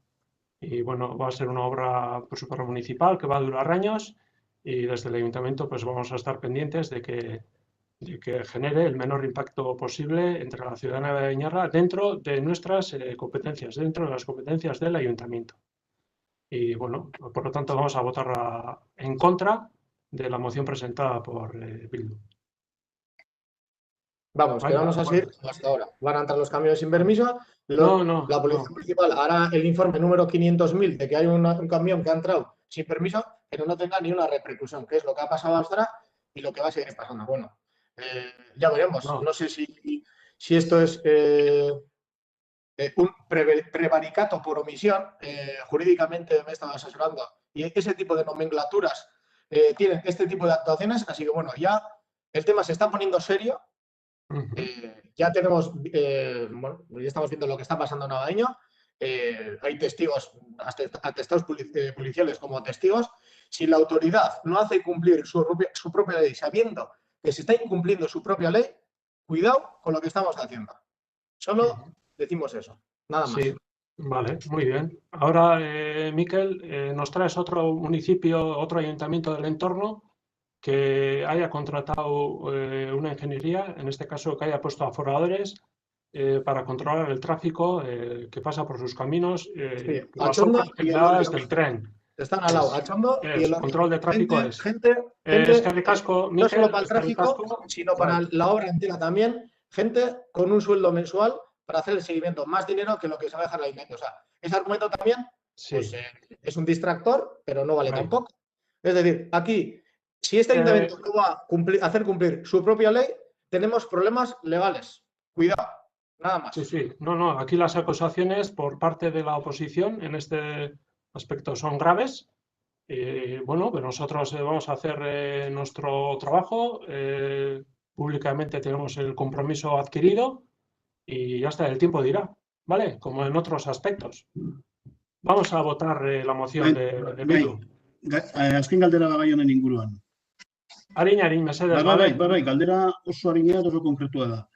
Y bueno, va a ser una obra supramunicipal que va a durar años y desde el ayuntamiento pues vamos a estar pendientes de que genere el menor impacto posible entre la ciudadanía abadiñarra dentro de nuestras competencias, dentro de las competencias del ayuntamiento. Y bueno, por lo tanto vamos a votar en contra de la moción presentada por Bildu. Vamos, que vamos a seguir hasta ahora. Van a entrar los camiones sin permiso. La Policía Municipal hará el informe número 500.000 de que hay un camión que ha entrado sin permiso, pero no tenga ni una repercusión, que es lo que ha pasado hasta ahora y lo que va a seguir pasando. Bueno, ya veremos. No sé si esto es un prevaricato por omisión. Jurídicamente me he estado asesorando y ese tipo de nomenclaturas tienen este tipo de actuaciones. Así que bueno, ya el tema se está poniendo serio. Ya tenemos, bueno, ya estamos viendo lo que está pasando en Abadiño hay testigos, atestados policiales como testigos, si la autoridad no hace cumplir su propia ley sabiendo que se está incumpliendo su propia ley, cuidado con lo que estamos haciendo. Solo decimos eso, nada más. Sí, vale, muy bien. Ahora, Miquel, nos traes otro municipio, otro ayuntamiento del entorno que haya contratado una ingeniería, en este caso que haya puesto aforadores para controlar el tráfico que pasa por sus caminos, Sí, las Atxondo obras y el generadas Orrio. del tren. Están al lado, Atxondo y el Orrio. Control de tráfico es. Gente, Eskerrik asko, no Miquel, solo para el eskerrik tráfico, asko. sino para la obra entera también, gente con un sueldo mensual para hacer el seguimiento, más dinero que lo que se va a dejar el ayuntamiento. O sea, ese argumento también pues, Sí. es un distractor, pero no vale Vale. tampoco. Es decir, aquí, si este ayuntamiento no va a hacer cumplir su propia ley, tenemos problemas legales. Cuidado, nada más. Sí, sí. No, aquí las acusaciones por parte de la oposición en este aspecto son graves. Bueno, pues nosotros vamos a hacer nuestro trabajo. Públicamente tenemos el compromiso adquirido y ya está, el tiempo dirá, ¿vale? Como en otros aspectos. Vamos a votar la moción de Bildu. Azken galdera da gai honen inguruan. Arin, mesedez, Bai, galdera oso arina oso konkretua da.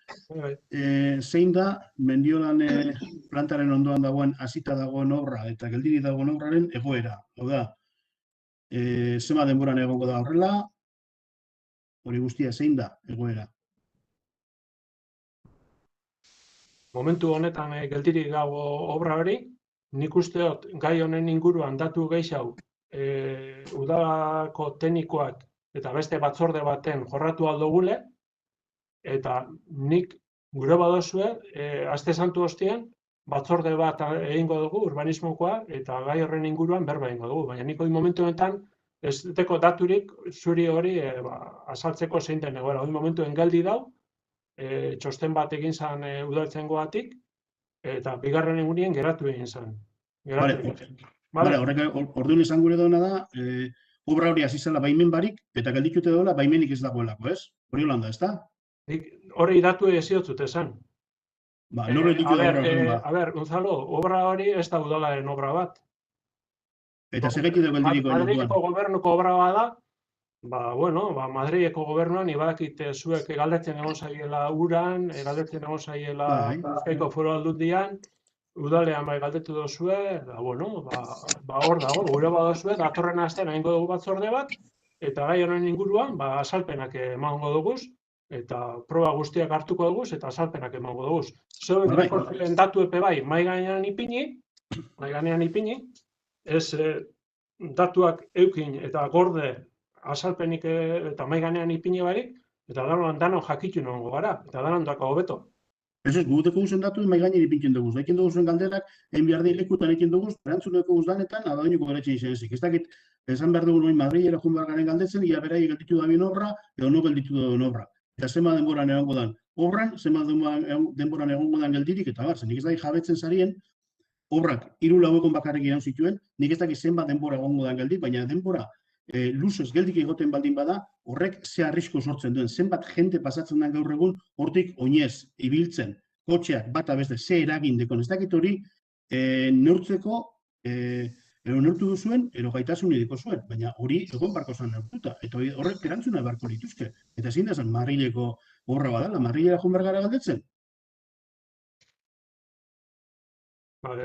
Zein da Mendiolan plantaren ondoan dagoen hasita dagoen obra eta geldirik dagoen obraren egoera. Hau da, zema denboran egongo da horrela, hori guztia zein da egoera. Momentu honetan geldirik dago obra hori, nik uste dut gai honen inguruan datu gehiago udalako teknikoak eta beste batzorde baten jorratu aldogule, eta nik gure badozue, aste santu ostean, batzorde bat egingo dugu, urbanismokoa, eta gai horren inguruan berba egingo dugu. Baina nik hori momentu honetan, ez deko daturik zuri hori azaltzeko zein den egoera. Hori momentuen geldi dau, txosten bat egin zen udaltzengoatik, eta bigarren egunien geratu egin zen. Horrek orduan izan gure dauna da, obra hori hasi zela baimen barik, eta gelditute dola baimenik ez dagoelako, ez? Hori holanda, ez da? Hori datu eziotzut esan. Nor gelditu da obra horren ba? A ber, Gonzalo, obra hori ez da udalaren obra bat. Eta segaitik da geldiriko orduan? Madrileko gobernuko obra bat da, Madrileko gobernuan ibadakit zuek galdetzen egon zaiela uran, galdetzen egon zaiela Bizkaiko Foru Aldundian, udalean bai galdetu dozue, hor dago, gure badozue, datorren astean egingo dugu batzorde bat, eta gai honen inguruan, azalpenak emango dugu, eta proba guztiak hartuko dugu, eta azalpenak emango dugu. Zeuen datu epe bai, mai gainean ipini, ez datuak eukin eta gorde azalpenik eta mai gainean ipini barik, eta danon jakitu nongo gara, eta danon dako hobeto. Ez ez, guteko guzen datu mai gainean ipintzen dugu. Ekin dugu zuen galderak, egin behar da ilekutan ekin dugu, erantzuneko guzdanetan, adainuko beretxe izan ezik. Ez dakit, esan behar dugu noin Madrilera joan behar garen galdetzen, ia berai gelditu da bien obra, edo no gelditu da bien obra. Eta zema denboran egongo dan obran, zema denboran egongo dan geldirik, eta bar, nik ez da jabetzen zarien, obrak 3 lauekon bakarrik iraun zituen, nik ez dakit zenbat denbora egongo dan geldi, baina denbora luzez geldik egoten baldin bada, horrek ze arrisko sortzen duen, zenbat jente pasatzen den gaur egun, hortik oinez, ibiltzen, kotxeak bata beste, ze eragin dekon, ez dakit hori neurtzeko, neurtu duzuen, ero gaitasun ediko zuen, baina hori egon barko zan neurtuta, eta horrek erantzuna barko lituzke, eta zein da zen Madrileko obra badala, Madrilera joan behar gara galdetzen?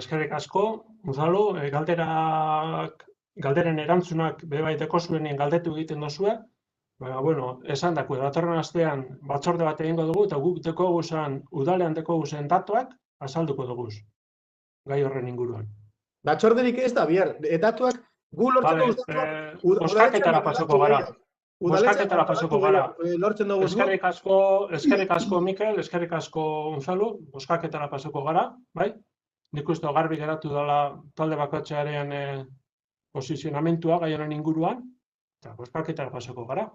Eskerrik asko, Gonzalo, galderen erantzunak bebai deko zuenien galdetu egiten dozue. Esan dako, datorren astean batzorde bat egingo dugu, eta guk deko guzan, udalean deko guzen datuak azalduko dugu, gai horren inguruan. Batzorderik ez da, bihar, datuak gu lortzeko guztatuak... Boskaketara pasoko gara. Boskaketara pasoko gara. Lortzen dugu. Eskerrik asko, Mikel, eskerrik asko, Gonzalo, boskaketara pasoko gara, bai? Nik uste garbi geratu dela talde bakoitzearen posizionamentua gai honen inguruan, eta boskaketara pasako gara.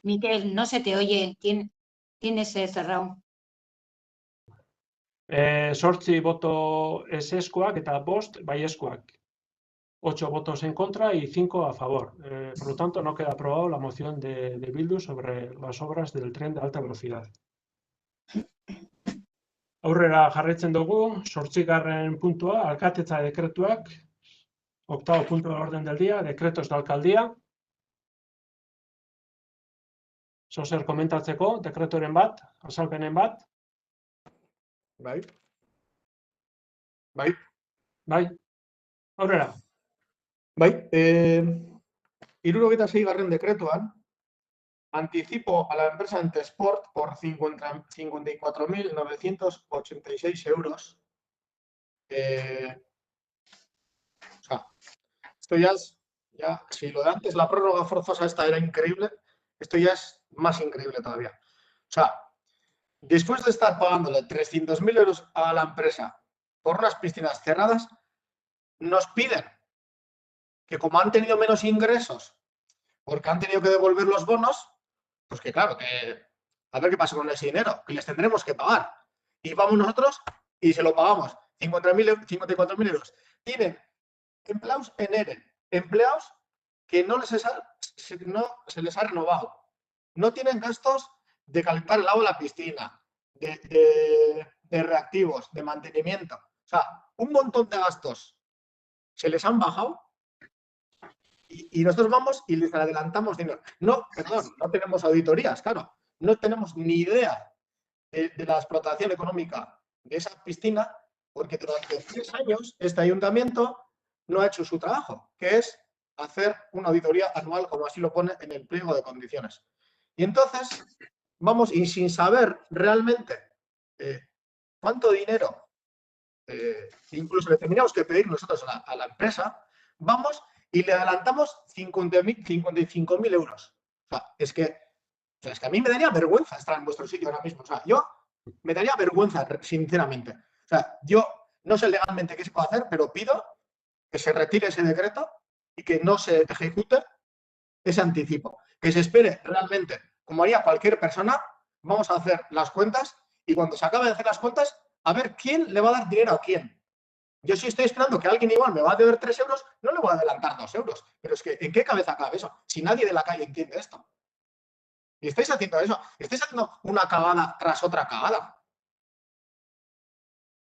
Miquel, no se te oye, tienes cerrado. 8 boto ezezkoak eta 5 baiezkoak. 8 votos en contra y 5 a favor. Por lo tanto, no queda aprobado la moción de Bildu sobre las obras del tren de alta velocidad. Aurrera jarraitzen dugu, 8. puntua, alkatetza dekretuak. 8. punto del orden del día, decretos de alcaldía. Zozer komentatzeko, dekretoren bat, azalpenen bat. Bai. Bai, aurrera. Bai, 76. dekretuan, anticipo a la empresa Antesport por 54.986 euros. O sea, esto ya es, si lo de antes, la prórroga forzosa esta era increíble, esto ya es más increíble todavía. O sea, después de estar pagándole 300.000 euros a la empresa por unas piscinas cerradas, nos piden que como han tenido menos ingresos porque han tenido que devolver los bonos, pues que claro, que a ver qué pasa con ese dinero, que les tendremos que pagar. Y vamos nosotros y se lo pagamos, 54.000 euros. Tienen empleados en ERE, empleados que no se les ha renovado. No tienen gastos de calentar el agua de la piscina, de reactivos, de mantenimiento. O sea, un montón de gastos se les han bajado y nosotros vamos y les adelantamos dinero. No, perdón, no tenemos auditorías, claro. No tenemos ni idea de la explotación económica de esa piscina porque durante 3 años este ayuntamiento no ha hecho su trabajo, que es hacer una auditoría anual, como así lo pone en el pliego de condiciones. Y entonces vamos, y sin saber realmente cuánto dinero, incluso le teníamos que pedir nosotros a la empresa, vamos y le adelantamos 55.000 euros. O sea, es que a mí me daría vergüenza estar en vuestro sitio ahora mismo. O sea, yo me daría vergüenza, sinceramente. O sea, yo no sé legalmente qué se puede hacer, pero pido que se retire ese decreto y que no se ejecute ese anticipo. Que se espere realmente, como haría cualquier persona, vamos a hacer las cuentas y cuando se acabe de hacer las cuentas, a ver quién le va a dar dinero a quién. Yo si estoy esperando que alguien igual me va a deber 3 euros, no le voy a adelantar 2 euros. Pero es que, ¿en qué cabeza cabe eso? Si nadie de la calle entiende esto. Y estáis haciendo eso. Estáis haciendo una cagada tras otra cagada.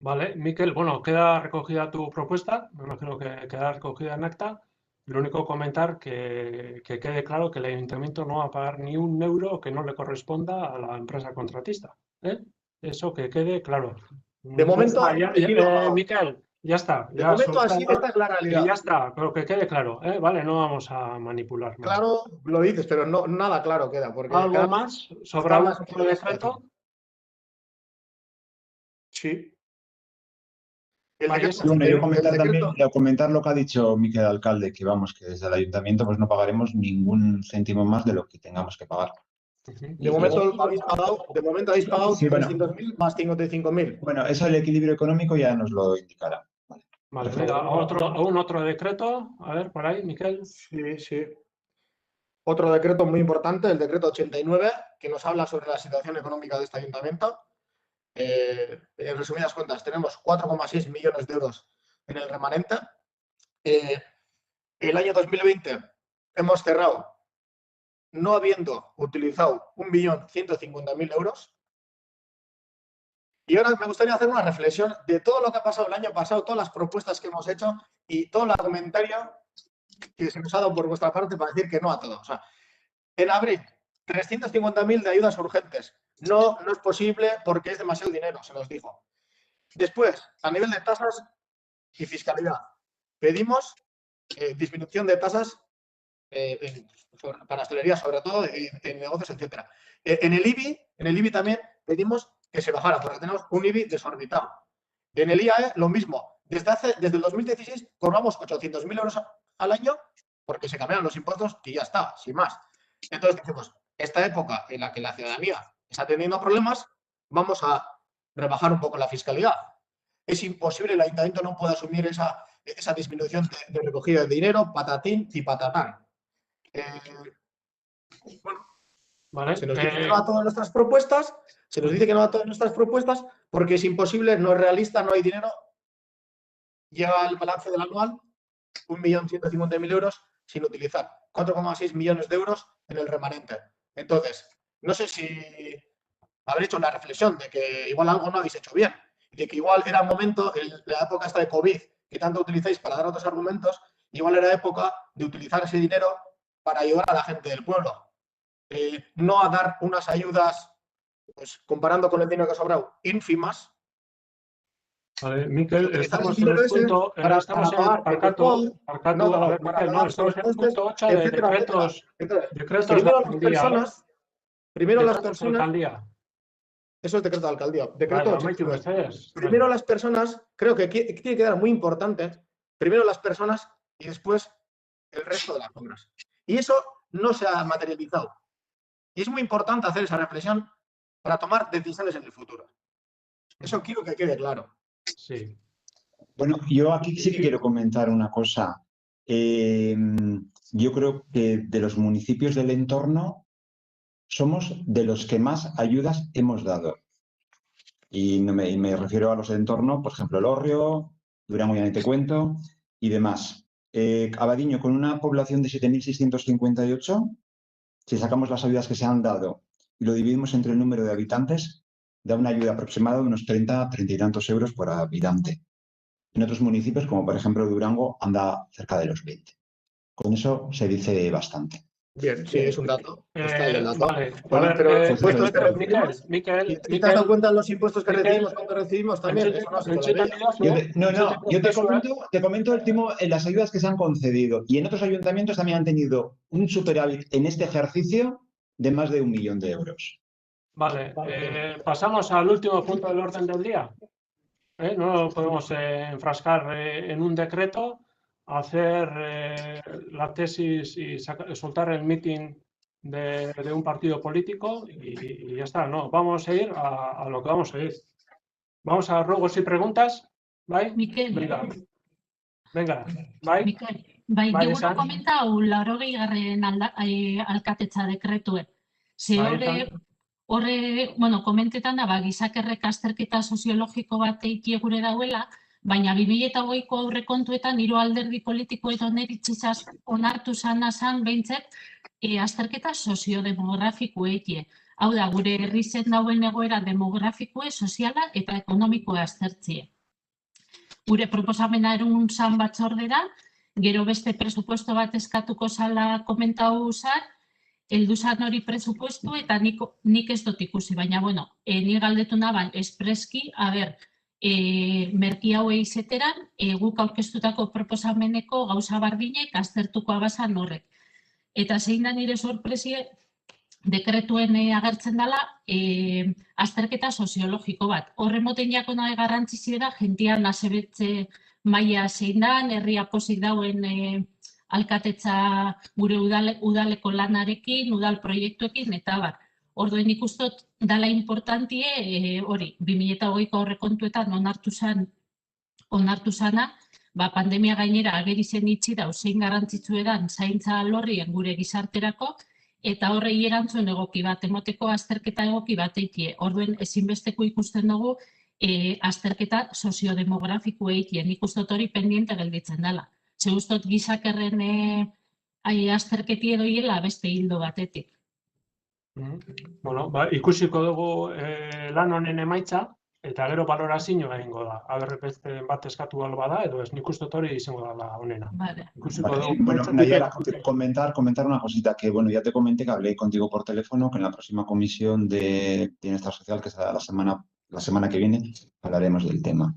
Vale, Miquel, bueno, queda recogida tu propuesta, me imagino que queda recogida en acta. Lo único comentar que quede claro que el ayuntamiento no va a pagar ni un euro que no le corresponda a la empresa contratista. Eso que quede claro. De momento, Miquel, ya está. De momento así, esta es la realidad. Y ya está, pero que quede claro, Vale, no vamos a manipular más. Claro, lo dices, pero no, nada claro queda. Porque ¿Algo más sobre el decreto? Sí. Bueno, yo comentar lo que ha dicho Miquel Alcalde, que vamos, que desde el ayuntamiento pues no pagaremos ningún céntimo más de lo que tengamos que pagar. De momento habéis pagado 300.000 más 55.000. Bueno, eso el equilibrio económico ya nos lo indicará. Vale, venga, otro decreto. A ver, por ahí, Miquel. Sí. Otro decreto muy importante, el decreto 89, que nos habla sobre la situación económica de este ayuntamiento. En resumidas cuentas, tenemos 4,6 millones de euros en el remanente. El año 2020 hemos cerrado no habiendo utilizado 1.150.000 euros. Y ahora me gustaría hacer una reflexión de todo lo que ha pasado el año pasado, todas las propuestas que hemos hecho y todo el argumentario que se nos ha dado por vuestra parte para decir que no a todo. O sea, en abril, 350.000 de ayudas urgentes. No es posible porque es demasiado dinero, se nos dijo. Después, a nivel de tasas y fiscalidad, pedimos disminución de tasas para hostelería, sobre todo, en negocios, etc. En el IBI también pedimos que se bajara, porque tenemos un IBI desorbitado. En el IAE, lo mismo. Desde el 2016 cobramos 800.000 euros al año porque se cambiaron los impuestos y ya está, sin más. Entonces decimos, esta época en la que la ciudadanía está teniendo problemas, vamos a rebajar un poco la fiscalidad. Es imposible, el ayuntamiento no puede asumir esa disminución de recogida de dinero, patatín y patatán. Bueno, Vale. se nos dice que no a todas nuestras propuestas, porque es imposible, no es realista, no hay dinero. Llega el balance del anual, 1.150.000 euros sin utilizar, 4,6 millones de euros en el remanente. Entonces, no sé si habréis hecho una reflexión de que igual algo no habéis hecho bien, de que igual era momento, en la época esta de COVID, que tanto utilizáis para dar otros argumentos, igual era época de utilizar ese dinero para ayudar a la gente del pueblo. No a dar unas ayudas, pues comparando con el dinero que ha sobrado, ínfimas. Vale, Miquel, Utilizar estamos el en el dinero ese punto, para estamos en pagar Parcatu, no, a ver, para Miquel, no, pagar estamos en el sobrecostes, punto 8 de etcétera, decretos, etcétera. decretos de Primero las alcaldía, personas, primero las decretos de personas, alcaldía. eso es decreto de alcaldía, Vale, decreto 8. amaitu mesedez. Primero las personas, creo que tiene que quedar muy importante, primero las personas y después el resto de las obras. Y eso no se ha materializado. Y es muy importante hacer esa reflexión para tomar decisiones en el futuro. Eso quiero que quede claro. Sí. Bueno, yo aquí sí que quiero comentar una cosa. Yo creo que de los municipios del entorno somos de los que más ayudas hemos dado. Y me refiero a los del entorno, por ejemplo, Elorrio, Durango, ya ni te cuento, y demás. Abadiño, con una población de 7.658, si sacamos las ayudas que se han dado y lo dividimos entre el número de habitantes, da una ayuda aproximada de unos 30 y tantos euros por habitante. En otros municipios, como por ejemplo Durango, anda cerca de los 20. Con eso se dice bastante. Bien, sí, es un dato. Está ahí el dato. Vale, Bueno, a ver, pero los pues impuestos que recibimos, Miquel, ¿y te has dado cuenta de los impuestos que recibimos cuando recibimos también? entzuten- Eso no ha sido la entzuten ley. didazu, Yo te comento las ayudas que se han concedido. Y en otros ayuntamientos también han tenido un superávit en este ejercicio de más de 1 millón de euros. Vale, pasamos al último punto del orden del día. No podemos enfrascar en un decreto, hacer la tesis y soltar el meeting de un partido político y ya está. No, vamos a ir a lo que vamos a ir. Vamos a ruegos y preguntas. ¿Vale? Mikel, Venga, ¿vale? Mikel, bai, Bai, diguro esan. komentau 80. Alkatetza dekretue. Ze Bai, horre, bueno, komentetan da, gizakerrek azterketa soziologiko bat eitie gure dauela, baina 2008ko aurrekontuetan hiru alderdi politiko edo neritzizaz onartu zan behintzet azterketa soziodemografiko eitie. Hau da, gure herrizen dauen egoera demografikoe, soziala eta ekonomikoa aztertzie. Gure proposamena erun zan batzordera, gero beste presupuesto bat eskatuko zala komentau zan, heldu zan hori presupuestu eta nik ez dut ikusi, baina, bueno, ni galdetu naban espreski, merki hauei izeteran, guk aurkeztutako proposameneko gauza bardinek aztertuko abazan horrek. Eta zein da nire sorpresie, dekretuen agertzen dela azterketa soziologiko bat. Horren moten jako nahi garrantzizio da, jentian azebetze maila zein da, herria pozik dauen alkatetza gure udaleko lanarekin, udal proiektuekin, eta bar. Orduen ikustot dala importantie hori, 2008ko aurrekontuetan onartu zana, pandemia gainera ageri zen itxi da, zein garrantzitsu edan zaintza alorrien gure gizarterako, eta horrei erantzun egoki bat, emoteko azterketa egoki bat eitie. Orduen ezinbesteko ikusten dugu azterketa soziodemografiko eitie. Nik ustot hori pendiente gelditzen dela. Ze ustot gizakerren azterketi edo hiela beste hildo batetik. Bueno, ikusiko dugu lan honen emaitza, eta gero valorazio egingo da. Aber beste bat eskatu alba da, edo ez nik uste hori izango da honena. Vale. Bueno, Nayara, comentar una cosita, que bueno, ya te comenté que hablé contigo por teléfono, que en la próxima comisión de Bienestar Social, que será la semana que viene, hablaremos del tema.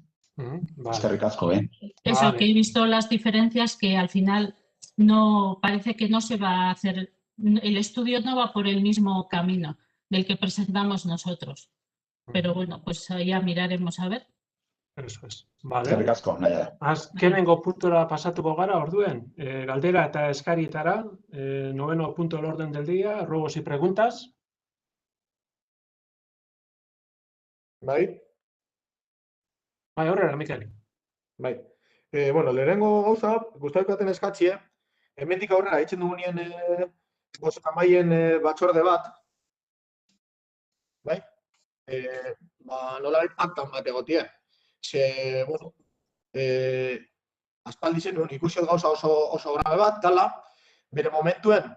Es que ricasco, Eso, Vale. que he visto las diferencias que al final no parece que no se va a hacer, el estudio no va por el mismo camino del que presentamos nosotros. Pero bueno, pues ya miraremos a ver. Eso es. Es que Vale. ricasco, Nayara. Azkenengo puntura pasatuko gara, orduen. Galdera eta eskarietara, noveno punto del orden del día, ruegos y preguntas. ¿Vale? Bai, horrela, Mikel. Bai. Bueno, lehenengo gauza, gustatukaten eskatzie, hemendik aurrera eitzen dugunien bozkamaien batzorde bat, bai? Nola paktan bat egotie. Ze, bueno, aspaldi zen, ikusi gauza oso grabe bat, dala, bere momentuen,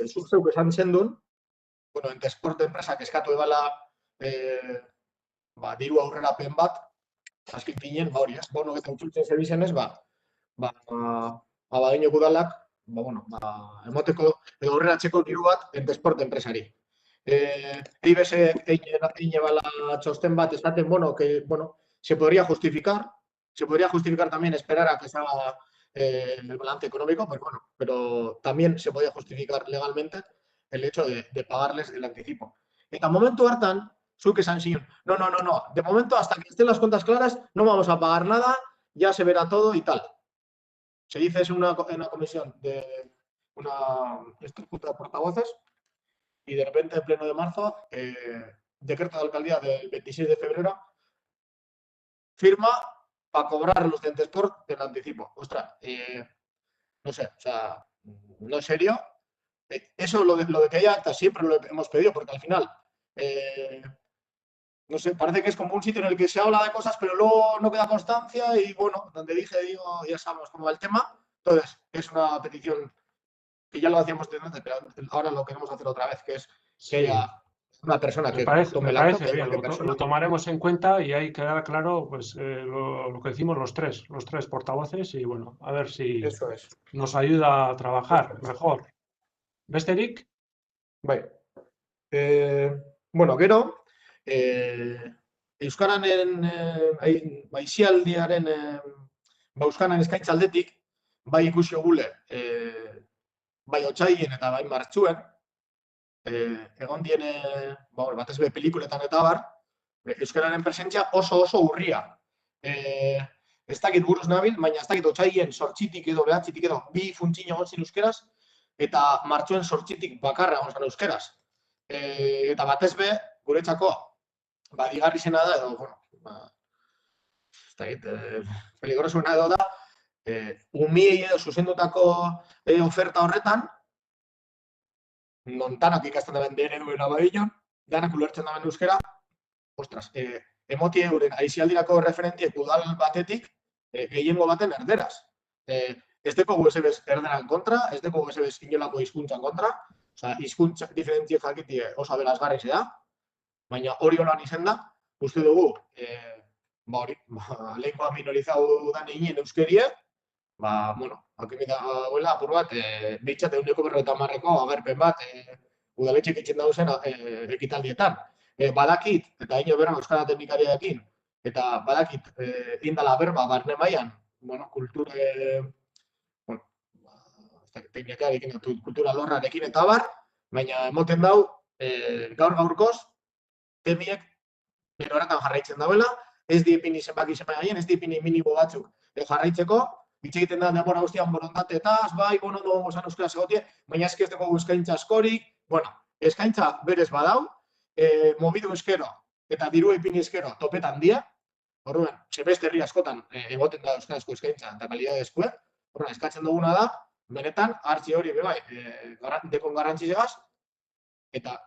zuk zeuk esan zendun, bueno, Entesport enpresak eskatu ebala diru aurrerapen bat, azken pinen, hori, bono eta utzultzen zerbizenez, badainok udalak, emoteko edo aurreratzeko diru bat Entesport enpresari. EIBS egin ebala txosten bat, esaten, se podría justificar también esperar a que se haga el balance económico, pero también se podía justificar legalmente el hecho de pagarles el anticipo. Eta momentu hartan, zuk esan zion, no, de momento hasta que estén las cuentas claras no vamos a pagar nada, ya se verá todo y tal. Se dice en una comisión de una estructura de portavoces y de repente en pleno de marzo, decreto de alcaldía del 26 de febrero, firma para cobrar los de Entesport del anticipo. Ostras, no sé, o sea, no es serio. Eso, lo de que haya actas, siempre lo hemos pedido, porque al final, no sé, parece que es como un sitio en el que se habla de cosas, pero luego no queda constancia y, bueno, donde digo, ya sabemos cómo va el tema. Entonces, es una petición que ya lo hacíamos antes, pero ahora lo queremos hacer otra vez, que es que haya una persona que tome el acto. Me parece bien, lo tomaremos en cuenta y ahí quedará claro pues, lo que decimos los tres portavoces y, bueno, a ver si nos ayuda a trabajar mejor. Besterik? Bai. Bueno, gero, Euskaranen aizialdiaren Euskaran eskaintza aldetik, bai ikusi gule, bai otsaien eta bai martxuen, egon diene, batez be pelikuletan eta bar, Euskararen presentzia oso urria. Ez dakit buruz nabil, baina ez dakit otsaien 8tik edo 9tik edo 2 funtzio egon zin euskeraz, eta martxuen 8tik bakarra egon zan euskeraz. Eta batez be, guretzako, digarri zena da, edo, ez dakit, peligrosuena edo da, umiei edo zuzendutako oferta horretan, nontanak ikasten daben DNU-en abadion, danak ulertzen daben euskera, ostras, emotie euren aizialdirako referentiek udal batetik gehiengo baten erderaz. Ez deko USB erderan kontra, ez deko USB inolako hizkuntzan kontra, hizkuntza diferentzia jakitie oso aberazgarri da, baina hori holan izen da, uste dugu, lengua minorizau dan egin euskerie, hakimita goela, apur bat, bitxat 150ko agerpen bat udaletxek itxen dauzen ekitaldietan. Badakit, eta ino beran Euskara teknikariarekin, eta badakit indala berba barne mailan, kultura teknikarekin, kultura lorrarekin eta bar, baina emoten dau, gaur-gaurkoz, temiek bero horretan jarraitzen dauela, ez diepini zenbaki zenbaki ez diepini minimo batzuk jarraitzeko, hitz egiten da denbora guztian borondatetaz, esan euskara segotie, baina ez dugu eskaintza askorik, eskaintza berez badau, mobidu eskero eta diru ipini eskero topetan dia, orduan, sebeste herri askotan egoten da euskarazko eskaintza eta kalidadezkoa, orduan, eskatzen duguna da, benetan, hartzi hori bebai, dekon garrantzizegaz, eta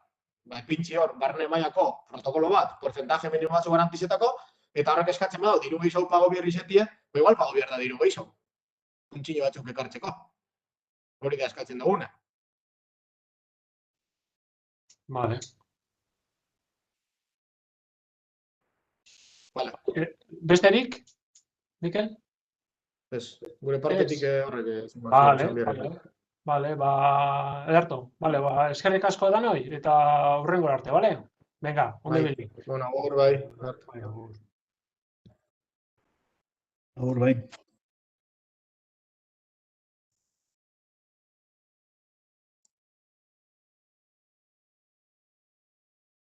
pintzi hor, barne mailako protokolo bat, porcentaje minimo batzu garantizetako, eta horrek eskatzen badu, diru gehiago pago bierri zetie, igual pago bier da diru gehiago. Funtzio batzuk ekartzeko. Hori da eskatzen duguna. Vale. Besterik, Mikel? Ez, gure partetik horrek. Vale, Ederto, eskerrik asko danoi, eta hurrengo arte, bale? Venga, ondo ibili. Agur bai. Agur bai.